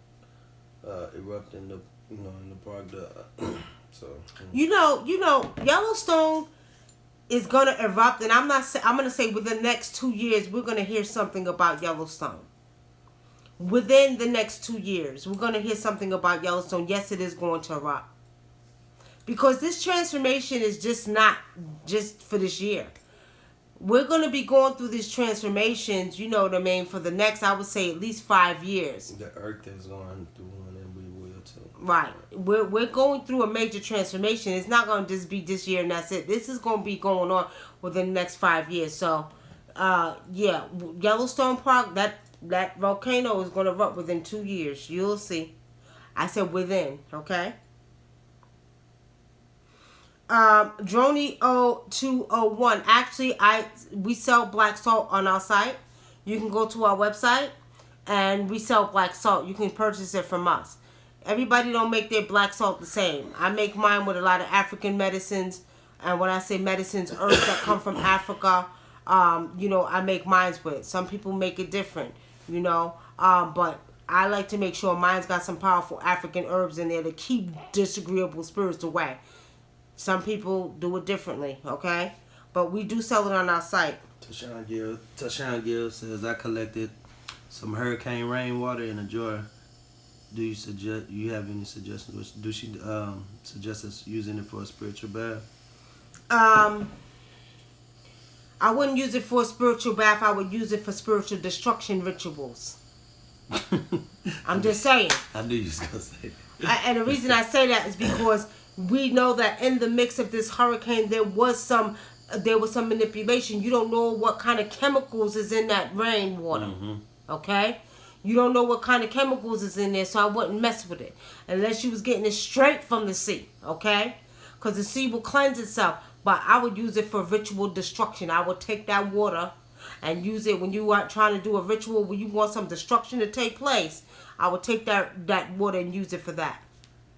Speaker 3: erupting in the park. So
Speaker 2: you know, Yellowstone is gonna erupt, and I'm gonna say within the next 2 years we're gonna hear something about Yellowstone. Within the next 2 years, we're gonna hear something about Yellowstone. Yes, it is going to erupt. Because this transformation is just not just for this year. We're going to be going through these transformations, you know what I mean, for the next, I would say, at least 5 years.
Speaker 3: The earth is going through one, and we will too.
Speaker 2: Right. We're going through a major transformation. It's not going to just be this year and that's it. This is going to be going on within the next 5 years. So, yeah, Yellowstone Park, that volcano is going to erupt within 2 years. You'll see. I said within, okay? Droney0201. Actually, we sell black salt on our site. You can go to our website and we sell black salt. You can purchase it from us. Everybody don't make their black salt the same. I make mine with a lot of African medicines, and when I say medicines, herbs that come from Africa. I make mine with. Some people make it different, but I like to make sure mine's got some powerful African herbs in there to keep disagreeable spirits away. Some people do it differently, okay? But we do sell it on our site.
Speaker 3: Tashawn Gill says, I collected some hurricane rainwater in a jar. Do you have any suggestions? Do she suggest us using it for a spiritual bath?
Speaker 2: I wouldn't use it for a spiritual bath. I would use it for spiritual destruction rituals. I'm just saying.
Speaker 3: I knew you was going to say that.
Speaker 2: And the reason I say that is because we know that in the mix of this hurricane, there was some manipulation. You don't know what kind of chemicals is in that rainwater. Mm-hmm. Okay? You don't know what kind of chemicals is in there, so I wouldn't mess with it. Unless you was getting it straight from the sea. Okay? Because the sea will cleanse itself. But I would use it for ritual destruction. I would take that water and use it when you are trying to do a ritual where you want some destruction to take place. I would take that water and use it for that.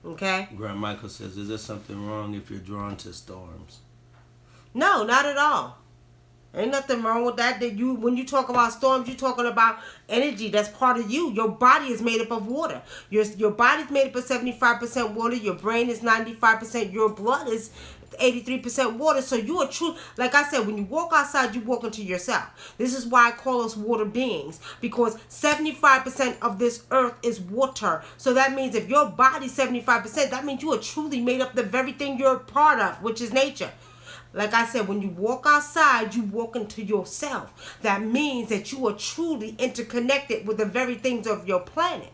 Speaker 2: Okay?
Speaker 3: Grant Michael says, is there something wrong if you're drawn to storms?
Speaker 2: No, not at all. Ain't nothing wrong with that. When you talk about storms, you're talking about energy that's part of you. Your body is made up of water. Your body's made up of 75% water. Your brain is 95%. Your blood is 83% water. So you are true. Like I said, when you walk outside, you walk into yourself. This is why I call us water beings, because 75% of this earth is water. So that means if your body's 75%, that means you are truly made up of the very thing you're a part of, which is nature. Like I said, when you walk outside, you walk into yourself. That means that you are truly interconnected with the very things of your planet.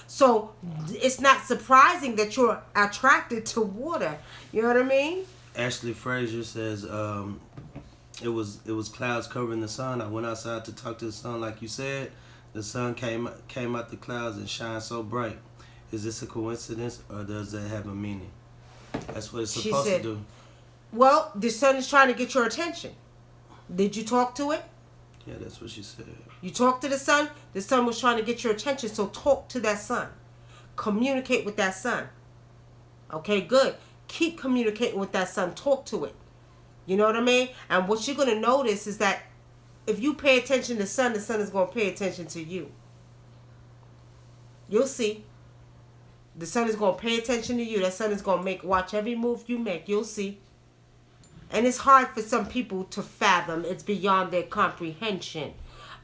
Speaker 2: So it's not surprising that you're attracted to water. You know what I mean?
Speaker 3: Ashley Frazier says, it was clouds covering the sun. I went outside to talk to the sun, like you said. The sun came out the clouds and shined so bright. Is this a coincidence, or does that have a meaning? That's what it's supposed to do.
Speaker 2: Well, the sun is trying to get your attention. Did you talk to it?
Speaker 3: Yeah, that's what she said.
Speaker 2: You talked to the sun? The sun was trying to get your attention, so talk to that sun. Communicate with that sun. Okay, good. Keep communicating with that sun. Talk to it. You know what I mean? And what you're going to notice is that if you pay attention to the sun is going to pay attention to you. You'll see. The sun is going to pay attention to you. That sun is going to watch every move you make. You'll see. And it's hard for some people to fathom. It's beyond their comprehension.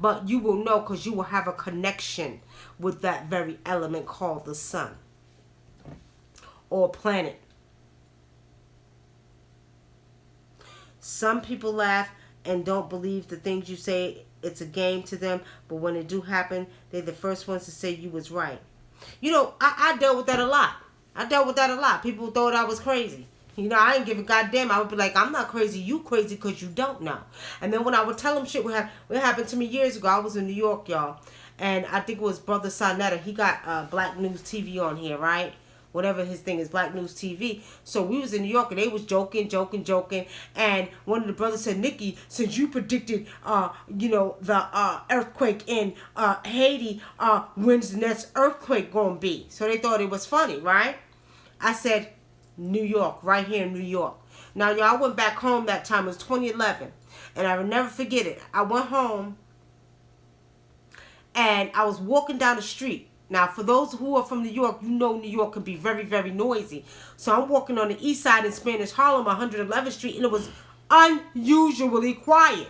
Speaker 2: But you will know because you will have a connection with that very element called the sun or planet. Some people laugh and don't believe the things you say. It's a game to them, but when it do happen, they're the first ones to say you was right. You know, I dealt with that a lot. People thought I was crazy. You know, I ain't give a goddamn. I would be like, I'm not crazy. You crazy because you don't know. And then when I would tell them shit, what happened to me years ago, I was in New York, y'all. And I think it was Brother Sonetta. He got Black News TV on here, right? Whatever his thing is, Black News TV. So we was in New York and they was joking. And one of the brothers said, Nikki, since you predicted, the earthquake in Haiti, when's the next earthquake gonna be? So they thought it was funny, right? I said, New York, right here in New York. Now, y'all, I went back home that time. It was 2011. And I will never forget it. I went home and I was walking down the street. Now, for those who are from New York, you know New York can be very, very noisy. So I'm walking on the east side in Spanish Harlem, 111th Street, and it was unusually quiet.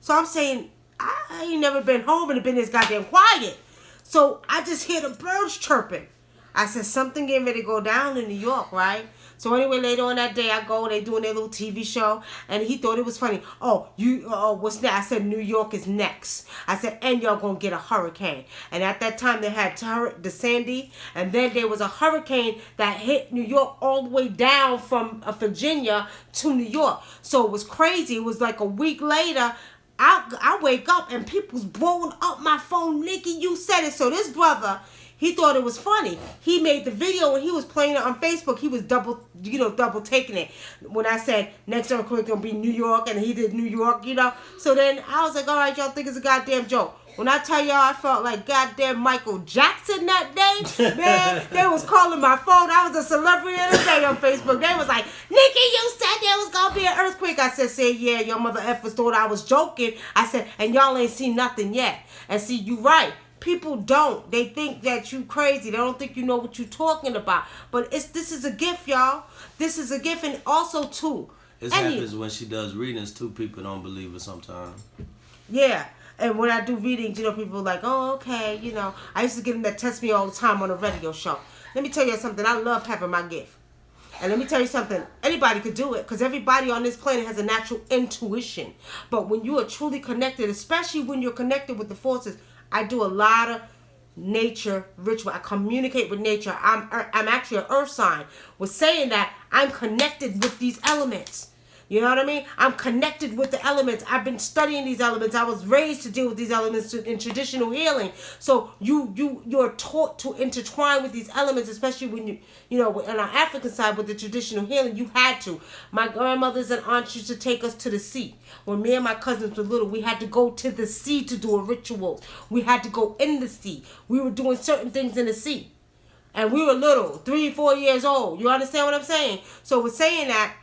Speaker 2: So I'm saying, I ain't never been home and it been this goddamn quiet. So I just hear the birds chirping. I said, something getting ready to go down in New York, right? So anyway, later on that day, I go and they doing their little TV show, and he thought it was funny. What's that? I said, New York is next. I said, and y'all gonna get a hurricane. And at that time, they had the Sandy, and then there was a hurricane that hit New York all the way down from Virginia to New York. So it was crazy. It was like a week later, I wake up and people's blowing up my phone. Nikki, you said it. So this brother, he thought it was funny. He made the video and he was playing it on Facebook. He was double taking it. When I said next earthquake gonna be New York, and he did New York, So then I was like, all right, y'all think it's a goddamn joke. When I tell y'all, I felt like goddamn Michael Jackson that day. Man, they was calling my phone. I was a celebrity of the day on Facebook. They was like, Nikki, you said there was gonna be an earthquake. I said, yeah, your mother effers thought I was joking. I said, and y'all ain't seen nothing yet. And see, you right. People don't. They think that you crazy. They don't think you know what you're talking about. But this is a gift, y'all. This is a gift. And also, too.
Speaker 3: This happens when she does readings, too. People don't believe her sometimes.
Speaker 2: Yeah. And when I do readings, people are like, oh, okay, I used to get them that test me all the time on a radio show. Let me tell you something. I love having my gift. And let me tell you something. Anybody could do it because everybody on this planet has a natural intuition. But when you are truly connected, especially when you're connected with the forces, I do a lot of nature ritual. I communicate with nature. I'm actually an earth sign. Was saying that I'm connected with these elements. You know what I mean? I'm connected with the elements. I've been studying these elements. I was raised to deal with these elements in traditional healing. So you're taught to intertwine with these elements, especially when on our African side with the traditional healing, you had to. My grandmothers and aunts used to take us to the sea. When me and my cousins were little, we had to go to the sea to do a ritual. We had to go in the sea. We were doing certain things in the sea. And we were little, 3-4 years old. You understand what I'm saying? So we're saying that,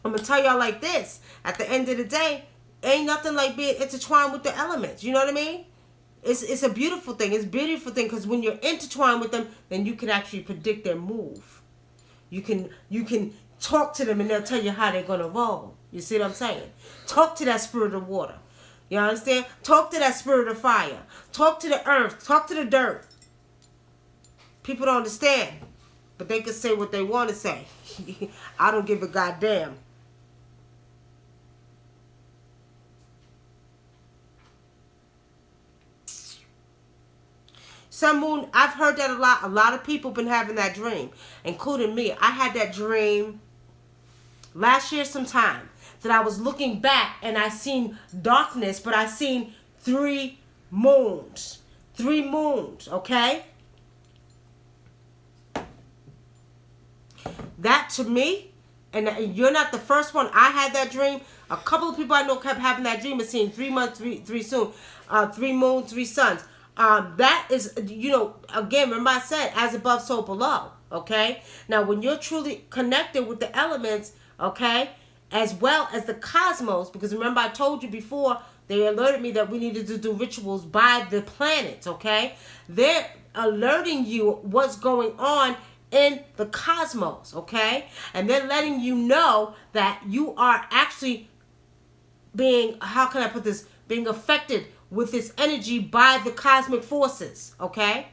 Speaker 2: I'm going to tell y'all like this. At the end of the day, ain't nothing like being intertwined with the elements. You know what I mean? It's a beautiful thing. It's a beautiful thing because when you're intertwined with them, then you can actually predict their move. You can talk to them and they'll tell you how they're going to roll. You see what I'm saying? Talk to that spirit of water. You understand? Talk to that spirit of fire. Talk to the earth. Talk to the dirt. People don't understand. But they can say what they want to say. I don't give a goddamn. Sun Moon, I've heard that a lot. A lot of people been having that dream, including me. I had that dream last year sometime that I was looking back and I seen darkness, but I seen 3 moons. 3 moons, okay? That to me, and you're not the first one. I had that dream. A couple of people I know kept having that dream and seeing 3 months, 3 moons, 3 suns. That is, again, remember I said, as above, so below, okay? Now, when you're truly connected with the elements, okay, as well as the cosmos, because remember I told you before, they alerted me that we needed to do rituals by the planets, okay? They're alerting you what's going on in the cosmos, okay? And they're letting you know that you are actually being, how can I put this, being affected with this energy by the cosmic forces, okay?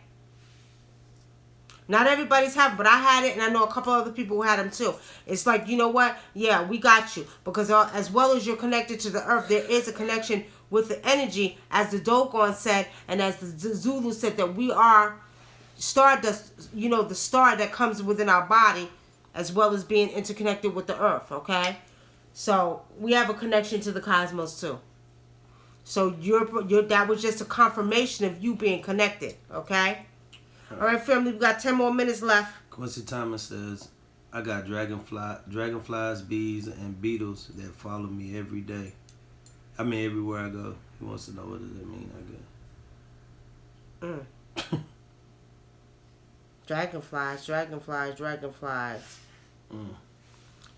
Speaker 2: Not everybody's having, but I had it, and I know a couple other people who had them too. It's like, you know what? Yeah, we got you. Because as well as you're connected to the earth, there is a connection with the energy, as the Dogon said, and as the Zulu said, that we are stardust, you know, the star that comes within our body, as well as being interconnected with the earth, okay? So we have a connection to the cosmos too. So you're that was just a confirmation of you being connected, okay? All right, family, we got 10 more minutes left.
Speaker 3: Quincy Thomas says, I got dragonflies, bees, and beetles that follow me every day. I mean, everywhere I go. He wants to know what does that mean, I guess.
Speaker 2: Dragonflies.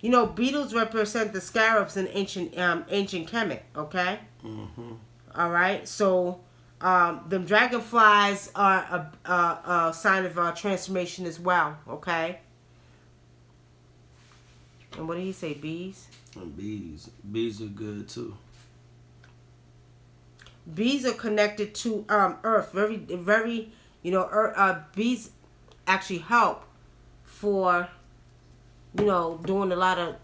Speaker 2: You know, beetles represent the scarabs in ancient Kemet, okay?
Speaker 3: Mm-hmm.
Speaker 2: All right, so them dragonflies are a sign of transformation as well, okay? And what did he say, bees?
Speaker 3: And bees are good too.
Speaker 2: Bees are connected to earth, very, you know, bees actually help for, you know, doing a lot of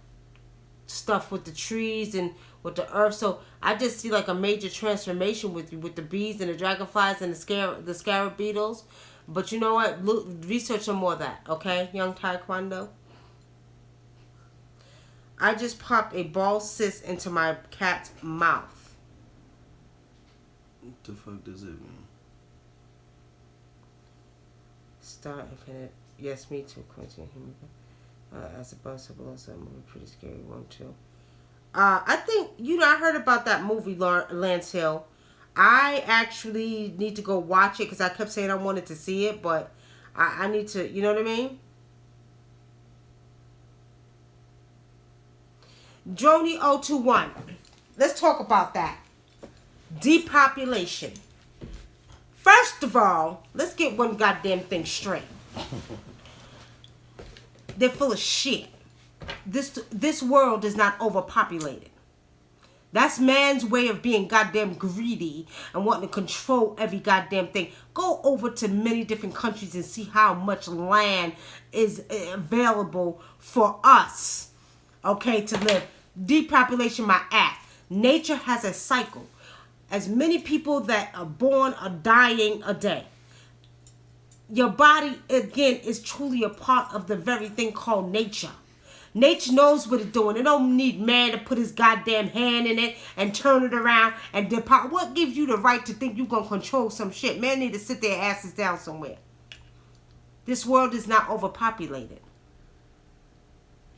Speaker 2: stuff with the trees and with the earth. So I just see like a major transformation with you, with the bees and the dragonflies and the scarab beetles. But you know what? Look, research some more of that, okay, young Taekwondo? I just popped a ball cyst into my cat's mouth.
Speaker 3: What the fuck does it mean?
Speaker 2: Star Infinite. Yes, me too, Quentin. As a bus, also a movie, pretty scary one too. I think, you know, I heard about that movie, Lance Hill. I actually need to go watch it because I kept saying I wanted to see it, but I need to, you know what I mean? Droney021. Let's talk about that. Depopulation. First of all, let's get one goddamn thing straight. They're full of shit. This world is not overpopulated. That's man's way of being goddamn greedy and wanting to control every goddamn thing. Go over to many different countries and see how much land is available for us, okay, to live. Depopulation my ass. Nature has a cycle. As many people that are born are dying a day. Your body, again, is truly a part of the very thing called nature. Nature knows what it's doing. It don't need man to put his goddamn hand in it and turn it around and depart. What gives you the right to think you're going to control some shit? Man need to sit their asses down somewhere. This world is not overpopulated.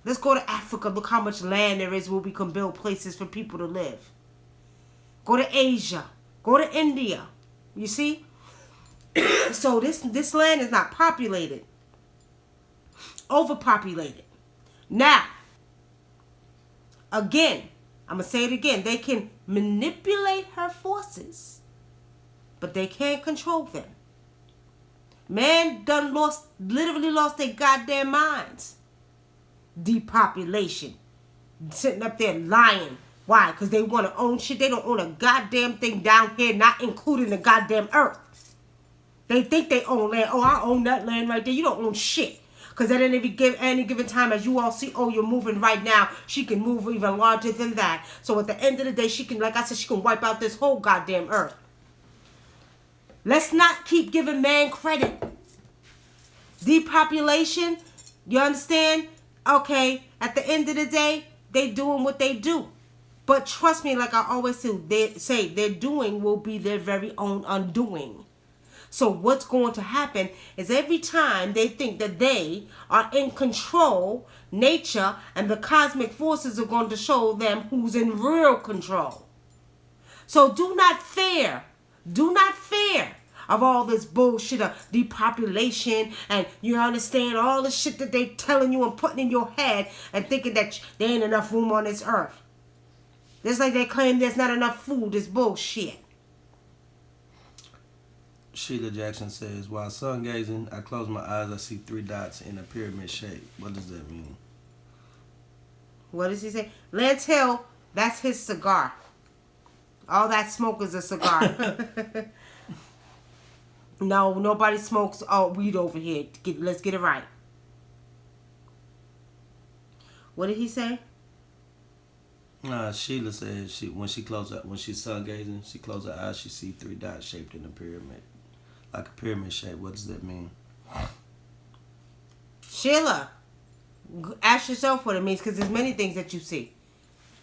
Speaker 2: Let's go to Africa. Look how much land there is where we can build places for people to live. Go to Asia. Go to India. You see? So this land is not populated. Overpopulated. Now, again, I'm going to say it again. They can manipulate her forces, but they can't control them. Man literally lost their goddamn minds. Depopulation. Sitting up there lying. Why? Because they want to own shit. They don't own a goddamn thing down here, not including the goddamn earth. They think they own land. Oh, I own that land right there. You don't own shit. Because at any given time, as you all see, oh, you're moving right now. She can move even larger than that. So at the end of the day, she can, like I said, she can wipe out this whole goddamn earth. Let's not keep giving man credit. Depopulation, you understand? Okay, at the end of the day, they doing what they do. But trust me, like I always say, their doing will be their very own undoing. So what's going to happen is every time they think that they are in control, nature and the cosmic forces are going to show them who's in real control. So do not fear. Do not fear of all this bullshit of depopulation and you understand all the shit that they telling you and putting in your head and thinking that there ain't enough room on this earth. Just like they claim there's not enough food. It's bullshit.
Speaker 3: Sheila Jackson says, while sun gazing, I close my eyes, I see 3 dots in a pyramid shape. What does that mean?
Speaker 2: What does he say? Lance Hill, that's his cigar. All that smoke is a cigar. No, nobody smokes weed over here. Let's get it right. What did he say?
Speaker 3: Sheila says when she's sun gazing, she closes her eyes, she see 3 dots shaped in a pyramid, like a pyramid shape. What does that mean?
Speaker 2: Sheila, ask yourself what it means, because there's many things that you see.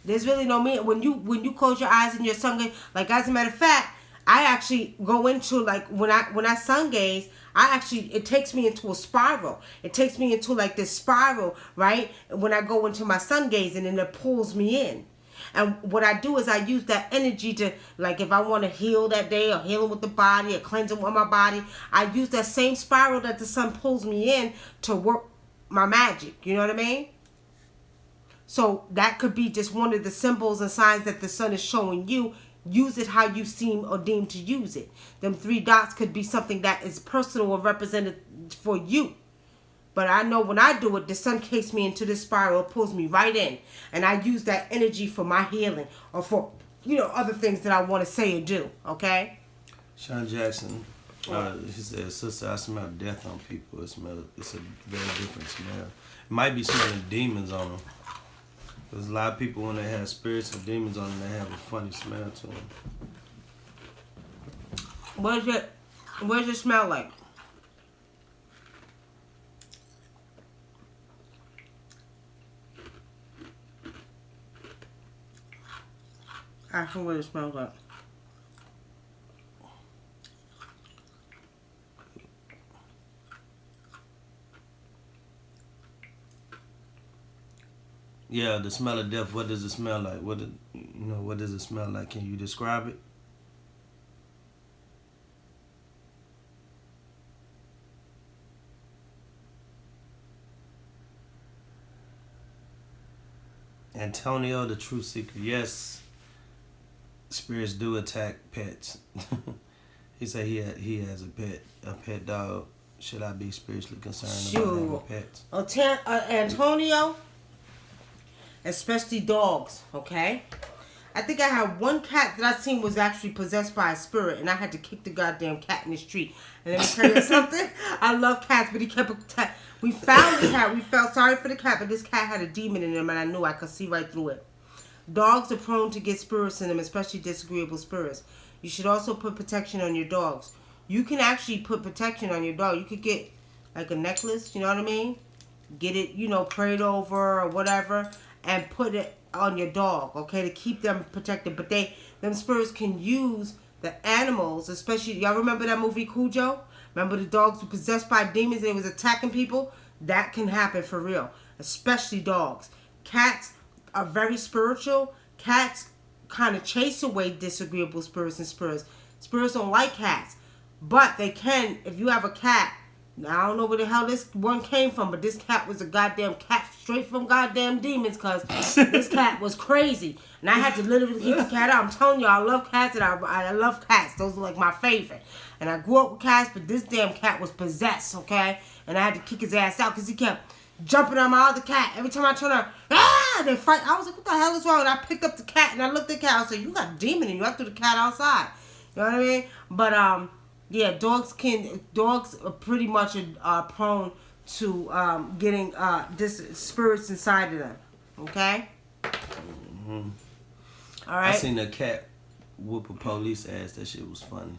Speaker 2: There's really no meaning when you close your eyes and your sun gaze. Like, as a matter of fact, I actually go into, like, when I sun gaze, it takes me into a spiral. It takes me into, like, this spiral, right? When I go into my sun gaze, and then it pulls me in. And what I do is I use that energy to, like, if I want to heal that day, or healing with the body, or cleansing with my body, I use that same spiral that the sun pulls me in to work my magic. You know what I mean? So that could be just one of the symbols and signs that the sun is showing you. Use it how you seem or deem to use it. Them 3 dots could be something that is personal or represented for you. But I know when I do it, the sun takes me into this spiral, pulls me right in. And I use that energy for my healing, or for, other things that I want to say or do. Okay?
Speaker 3: Sean Jackson, he said, sister, I smell death on people. It's a very different smell. It might be smelling demons on them. There's a lot of people, when they have spirits and demons on them, they have a funny smell to them.
Speaker 2: What does it smell like? Ask me what it smells like.
Speaker 3: Yeah, the smell of death. What does it smell like? What does it smell like? Can you describe it? Antonio, the True Seeker. Yes, spirits do attack pets. He said he has a pet dog. Should I be spiritually concerned about having pets?
Speaker 2: Antonio, especially dogs, okay? I think I had one cat that I seen was actually possessed by a spirit, and I had to kick the goddamn cat in the street. And let me tell you something. I love cats, but he kept we found the cat. We felt sorry for the cat, but this cat had a demon in him, and I knew I could see right through it. Dogs are prone to get spirits in them, especially disagreeable spirits. You should also put protection on your dogs. You can actually put protection on your dog. You could get like a necklace, you know what I mean? Get it, prayed over or whatever, and put it on your dog, okay, to keep them protected. But them spirits can use the animals, especially, y'all remember that movie Cujo? Remember the dogs were possessed by demons and they was attacking people? That can happen for real, especially dogs. Cats are very spiritual. Cats kind of chase away disagreeable spirits and spirits. Spirits don't like cats, but they can, if you have a cat. Now, I don't know where the hell this one came from, but this cat was a goddamn cat straight from goddamn demons, because this cat was crazy. And I had to literally keep the cat out. I'm telling you, I love cats, and I love cats. Those are like my favorite. And I grew up with cats, but this damn cat was possessed, okay? And I had to kick his ass out because he kept jumping on my other cat. Every time I turned around, they fight. I was like, what the hell is wrong? And I picked up the cat, and I looked at the cat. I said, you got a demon in you. I threw the cat outside. You know what I mean? But, yeah, dogs are pretty much prone to getting spirits inside of them. Okay?
Speaker 3: Mm-hmm.
Speaker 2: All right?
Speaker 3: I seen a cat whoop a police ass. That shit was funny.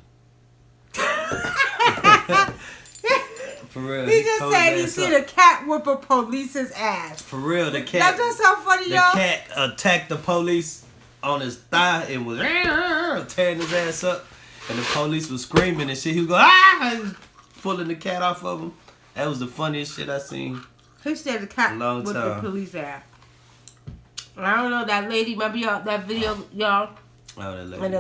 Speaker 3: For real.
Speaker 2: He just said he seen a cat whoop a police's ass.
Speaker 3: For real, the cat.
Speaker 2: That just sound funny, y'all.
Speaker 3: The cat attacked the police on his thigh and was tearing his ass up. And the police was screaming and shit. He was going, pulling the cat off of him. That was the funniest shit I seen.
Speaker 2: He said the cat with the police ass. I don't know, that lady, remember y'all, that video, y'all?
Speaker 3: Oh, that lady.
Speaker 2: And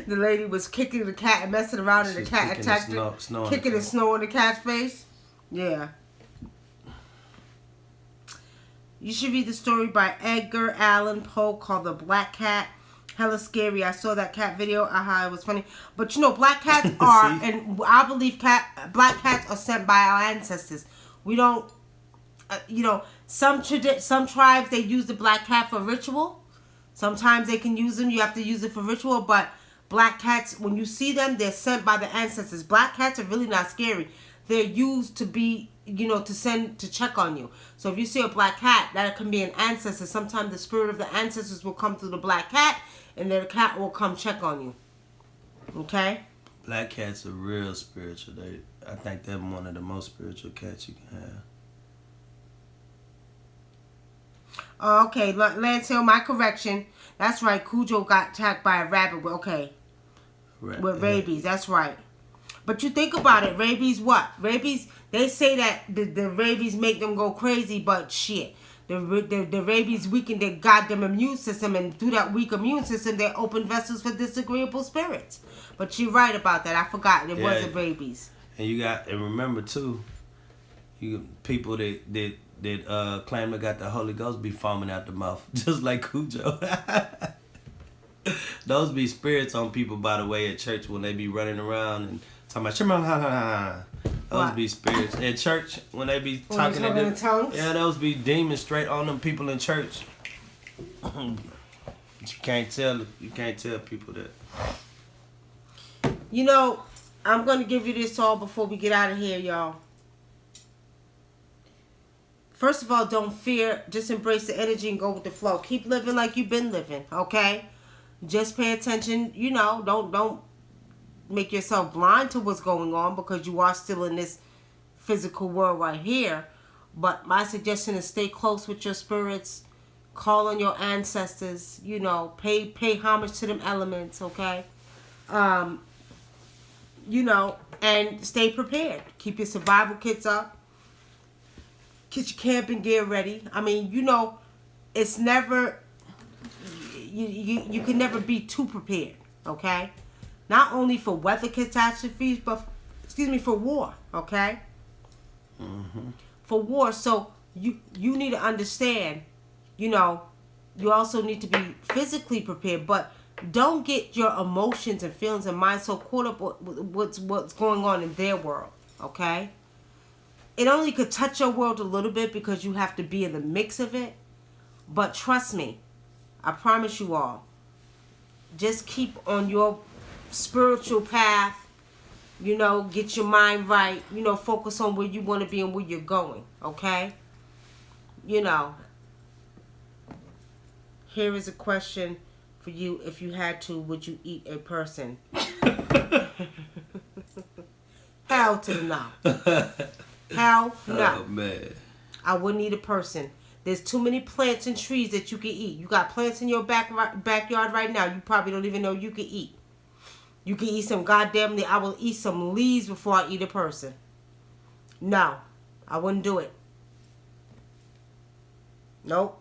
Speaker 2: the lady was kicking the cat and messing around, and the cat attacked her. Kicking the snow in the cat's face. Yeah. You should read the story by Edgar Allan Poe called The Black Cat. hella scary. I saw that cat video. Aha, it was funny. But you know, black cats are,
Speaker 3: See?
Speaker 2: and I believe black cats are sent by our ancestors. We don't, you know, some tribes, they use the black cat for ritual. Sometimes they can use them. You have to use it for ritual. But black cats, when you see them, they're sent by the ancestors. Black cats are really not scary. They're used to be, you know, to check on you. So if you see a black cat, that can be an ancestor. Sometimes the spirit of the ancestors will come through the black cat, and then the cat will come check on you. Okay?
Speaker 3: Black cats are real spiritual. I think they're one of the most spiritual cats you can have.
Speaker 2: Oh, okay, Lance Hill, my correction. That's right. Cujo got attacked by a rabbit. Okay. With rabies. That's right. But you think about it, rabies what? Rabies, they say that the rabies make them go crazy, but shit. The rabies weaken their goddamn immune system, and through that weak immune system, they open vessels for disagreeable spirits. But you're right about that. I forgot. It wasn't rabies.
Speaker 3: And remember too, people that claim they got the Holy Ghost be foaming out the mouth, just like Cujo. Those be spirits on people, by the way, at church when they be running around and talking about those be spirits at church when they be talking
Speaker 2: in tongues.
Speaker 3: Yeah, those be demons straight on them people in church. You can't tell people that.
Speaker 2: You know, I'm gonna give you this all before we get out of here, y'all. First of all, don't fear. Just embrace the energy and go with the flow. Keep living like you've been living, okay? Just pay attention. You know, don't make yourself blind to what's going on, because you are still in this physical world right here. But my suggestion is stay close with your spirits. Call on your ancestors. You know, pay homage to them elements, okay? You know, and stay prepared. Keep your survival kits up. Get your camping gear ready. I mean, you know, it's never, you can never be too prepared, okay? Not only for weather catastrophes, but, for war, okay?
Speaker 3: Mm-hmm.
Speaker 2: For war. So you need to understand, you know, you also need to be physically prepared, but don't get your emotions and feelings and mind so caught up with what's going on in their world, okay? It only could touch your world a little bit because you have to be in the mix of it. But trust me, I promise you all, just keep on your spiritual path, you know, get your mind right, you know, focus on where you want to be and where you're going, okay? You know, here is a question for you. If you had to, would you eat a person? Hell to the no. Hell no.
Speaker 3: Oh, man.
Speaker 2: I wouldn't eat a person. There's too many plants and trees that you can eat. You got plants in your backyard right now. You probably don't even know you can eat. You can eat some goddamn. I will eat some leaves before I eat a person. No, I wouldn't do it. Nope.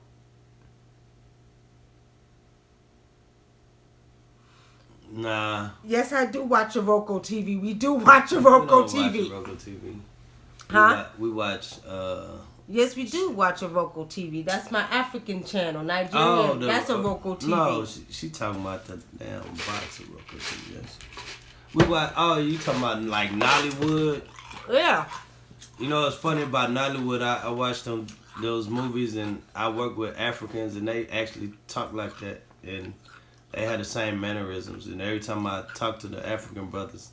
Speaker 3: Nah.
Speaker 2: Yes, I do watch Roku TV. We do watch Roku TV.
Speaker 3: Roku TV.
Speaker 2: Huh?
Speaker 3: We watch.
Speaker 2: Yes, we do watch Roku TV. That's my African channel, Nigeria.
Speaker 3: Oh,
Speaker 2: that's a Roku TV.
Speaker 3: No, she talking about the damn box of Roku TV. Yes. We watch. Oh, you talking about like Nollywood?
Speaker 2: Yeah.
Speaker 3: You know what's funny about Nollywood? I watched those movies, and I work with Africans, and they actually talk like that, and they had the same mannerisms. And every time I talk to the African brothers,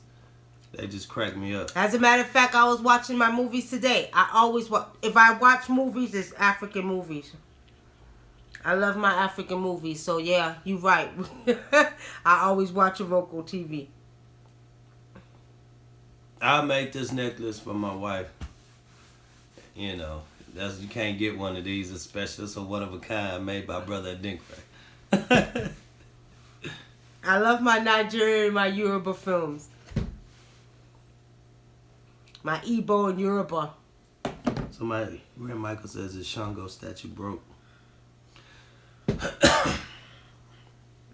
Speaker 3: they just crack me up.
Speaker 2: As a matter of fact, I was watching my movies today. I always if I watch movies, it's African movies. I love my African movies, so yeah, you're right. I always watch Roku TV.
Speaker 3: I made this necklace for my wife. You know, you can't get one of these, especially it's a one of a kind made by Brother Adinkra.
Speaker 2: I love my Nigerian and my Yoruba films. My Igbo and Yoruba.
Speaker 3: Somebody, Red Michael says the Shango statue broke.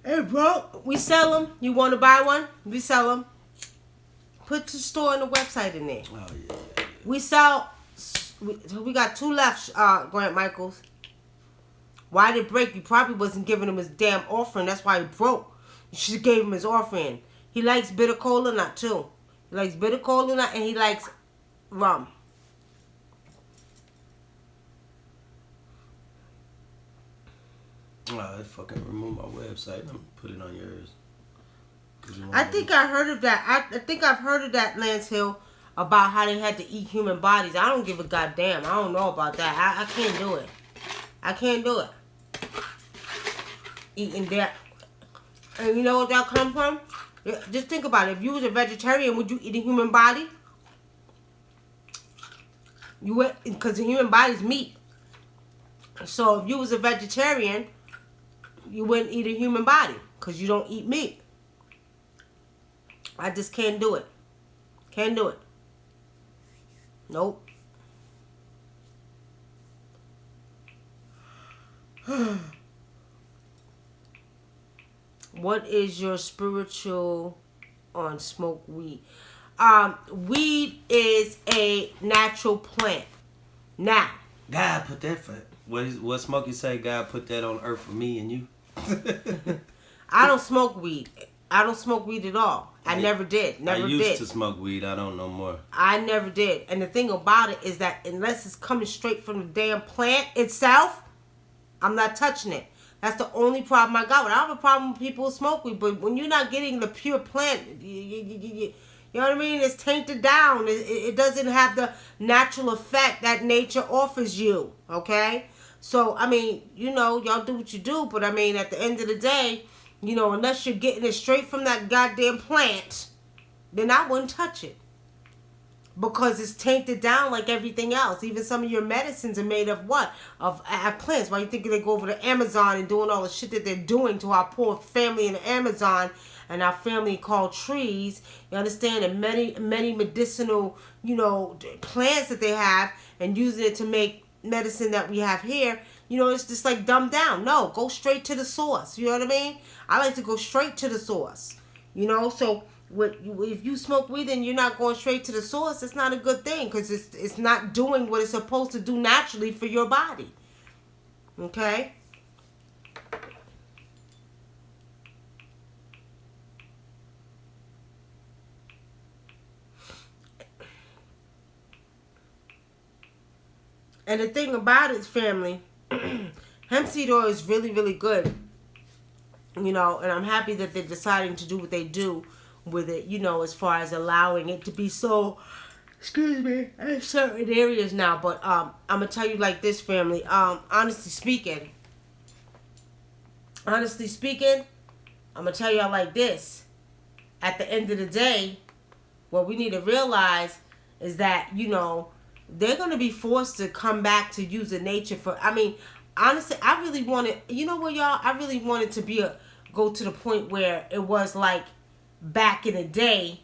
Speaker 2: Hey, bro, we sell them. You want to buy one? We sell them. Put the store and the website in there.
Speaker 3: Oh, yeah.
Speaker 2: We sell. We got 2 left, Grant Michaels. Why did it break? You probably wasn't giving him his damn offering. That's why he broke. You should have gave him his offering. He likes bitter cola nut too. He likes bitter cola nut and he likes rum.
Speaker 3: I fucking remove my website and put it on yours.
Speaker 2: I think I heard of that. I think I've heard of that, Lance Hill, about how they had to eat human bodies. I don't give a goddamn. I don't know about that. I can't do it. I can't do it. Eating that. And you know what that come from? Just think about it. If you was a vegetarian, would you eat a human body? You would, because the human body's meat. So if you was a vegetarian, you wouldn't eat a human body because you don't eat meat. I just can't do it. Can't do it. Nope. What is your spiritual on smoke weed? Weed is a natural plant. Now,
Speaker 3: God put that for what Smokey say? God put that on earth for me and you.
Speaker 2: I don't smoke weed. I don't smoke weed at all. I never did. Never did.
Speaker 3: I used to smoke weed. I don't know more.
Speaker 2: I never did. And the thing about it is that unless it's coming straight from the damn plant itself, I'm not touching it. That's the only problem I got with it. I have a problem with people who smoke weed, but when you're not getting the pure plant, you know what I mean? It's tainted down. It doesn't have the natural effect that nature offers you, okay? So, I mean, you know, y'all do what you do, but I mean, at the end of the day, you know, unless you're getting it straight from that goddamn plant, then I wouldn't touch it. Because it's tainted down like everything else. Even some of your medicines are made of what? Of plants. Why you think they go over to Amazon and doing all the shit that they're doing to our poor family in the Amazon and our family called trees? You understand? And many medicinal, you know, plants that they have and using it to make medicine that we have here. You know, it's just like dumbed down. No, go straight to the source. You know what I mean? I like to go straight to the source. You know, so if you smoke weed and you're not going straight to the source, it's not a good thing because it's not doing what it's supposed to do naturally for your body. Okay? And the thing about it, family, hemp seed oil is really, really good. You know, and I'm happy that they're deciding to do what they do with it, you know, as far as allowing it to be so, excuse me, in certain areas now. But I'm going to tell you like this, family. Honestly speaking, I'm going to tell y'all like this. At the end of the day, what we need to realize is that, you know, they're going to be forced to come back to using nature for, I mean, honestly, I really wanted, you know what, y'all? I really wanted to go to the point where it was like back in the day,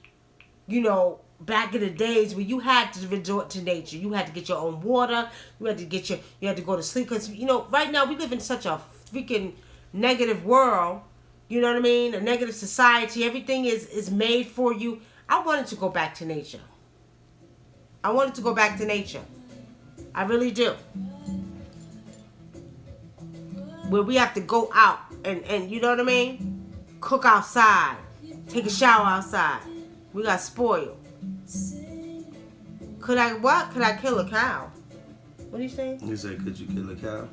Speaker 2: you know, back in the days where you had to resort to nature. You had to get your own water. You had to go to sleep. Because, you know, right now we live in such a freaking negative world. You know what I mean? A negative society. Everything is made for you. I wanted to go back to nature. I wanted to go back to nature. I really do. Where we have to go out and you know what I mean? Cook outside. Take a shower outside. We got spoiled. Could I kill a cow? What are you saying?
Speaker 3: You said, could you kill a cow?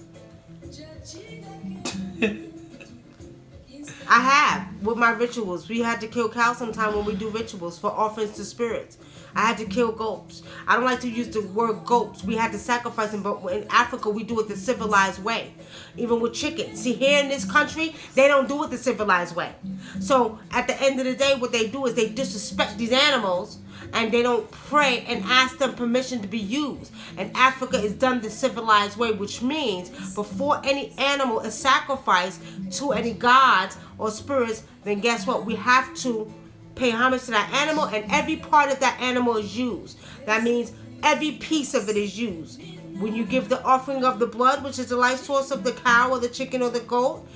Speaker 2: I have. With my rituals. We had to kill cows sometime when we do rituals for offerings to spirits. I had to kill goats. I don't like to use the word goats. We had to sacrifice them, but in Africa, we do it the civilized way. Even with chickens. See, here in this country, they don't do it the civilized way. So, at the end of the day, what they do is they disrespect these animals, and they don't pray and ask them permission to be used. And Africa is done the civilized way, which means before any animal is sacrificed to any gods or spirits, then guess what? We have to pay homage to that animal, and every part of that animal is used. That means every piece of it is used. When you give the offering of the blood, which is the life source of the cow or the chicken or the goat,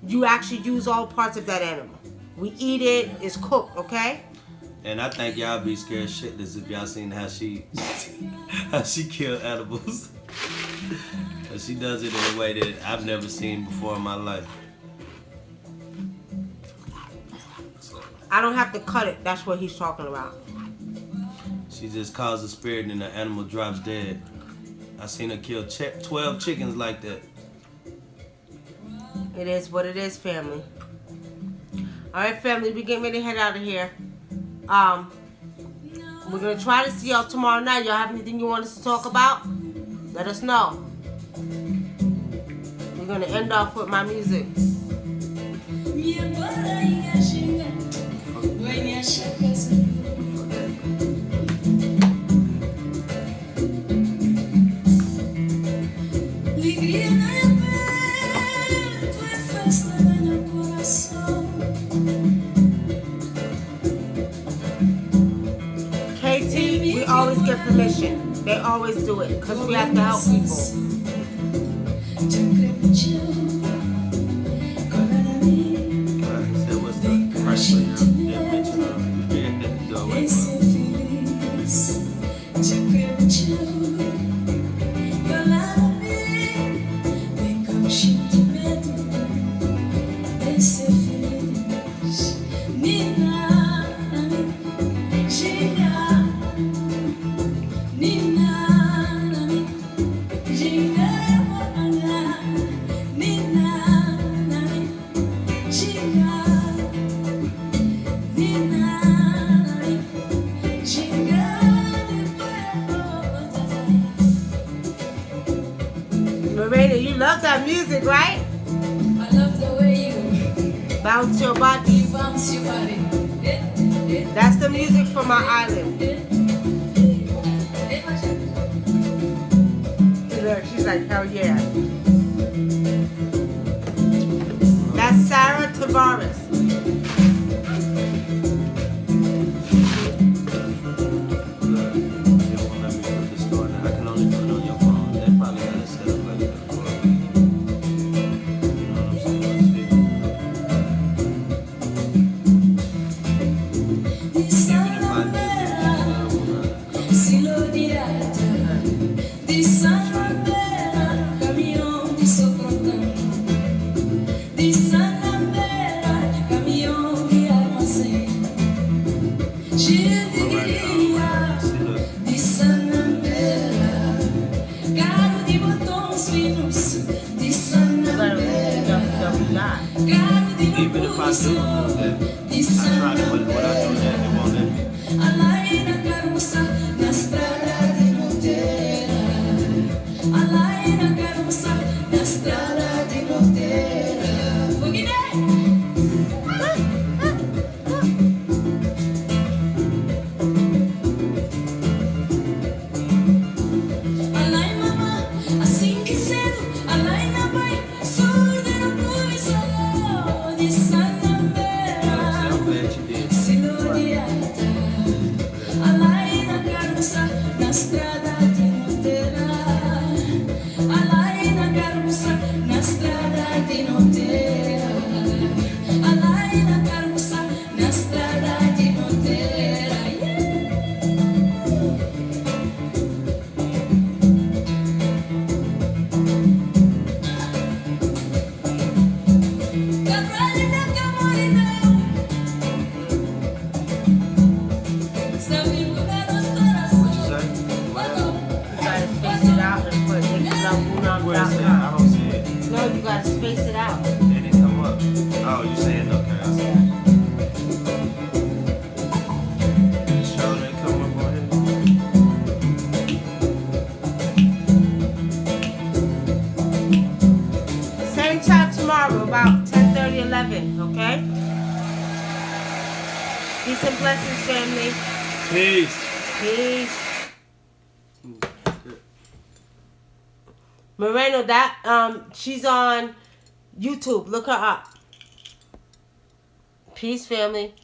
Speaker 2: you actually use all parts of that animal. We eat it, it's cooked, okay?
Speaker 3: And I think y'all be scared shitless if y'all seen how she killed animals. But she does it in a way that I've never seen before in my life. So,
Speaker 2: I don't have to cut it. That's what he's talking about.
Speaker 3: she just calls the spirit and the animal drops dead. I seen her kill 12 chickens like that.
Speaker 2: It is what it is, family. All right, family, we getting ready to head out of here. We're gonna try to see y'all tomorrow night. Y'all have anything you want us to talk about? Let us know. We're gonna end off with my music. KT, we always get permission. They always do it because we have to help people.
Speaker 3: So what's the price for your mention of doing
Speaker 2: Marina, you love that music, right?
Speaker 1: I love the way you
Speaker 2: Bounce your body.
Speaker 1: bounce your body.
Speaker 2: That's the music for my island. Look, she's like, hell yeah. That's Sarah Tavares.
Speaker 3: Even if I do, I try to, but what I do that, it won't let me. I'm glad you did. What you say? Whatever.
Speaker 2: You gotta space it out and put
Speaker 3: Where is it? I
Speaker 2: NICKYLOVEWunam.com.
Speaker 3: don't see it.
Speaker 2: No, you gotta space it out.
Speaker 3: It didn't come up. Oh, you saying okay? I see. Sure, they come up on here.
Speaker 2: Same time tomorrow, about 10:30, 11, okay? Peace and blessings, family.
Speaker 3: Peace.
Speaker 2: Peace. Moreno, she's on YouTube. Look her up. Peace, family.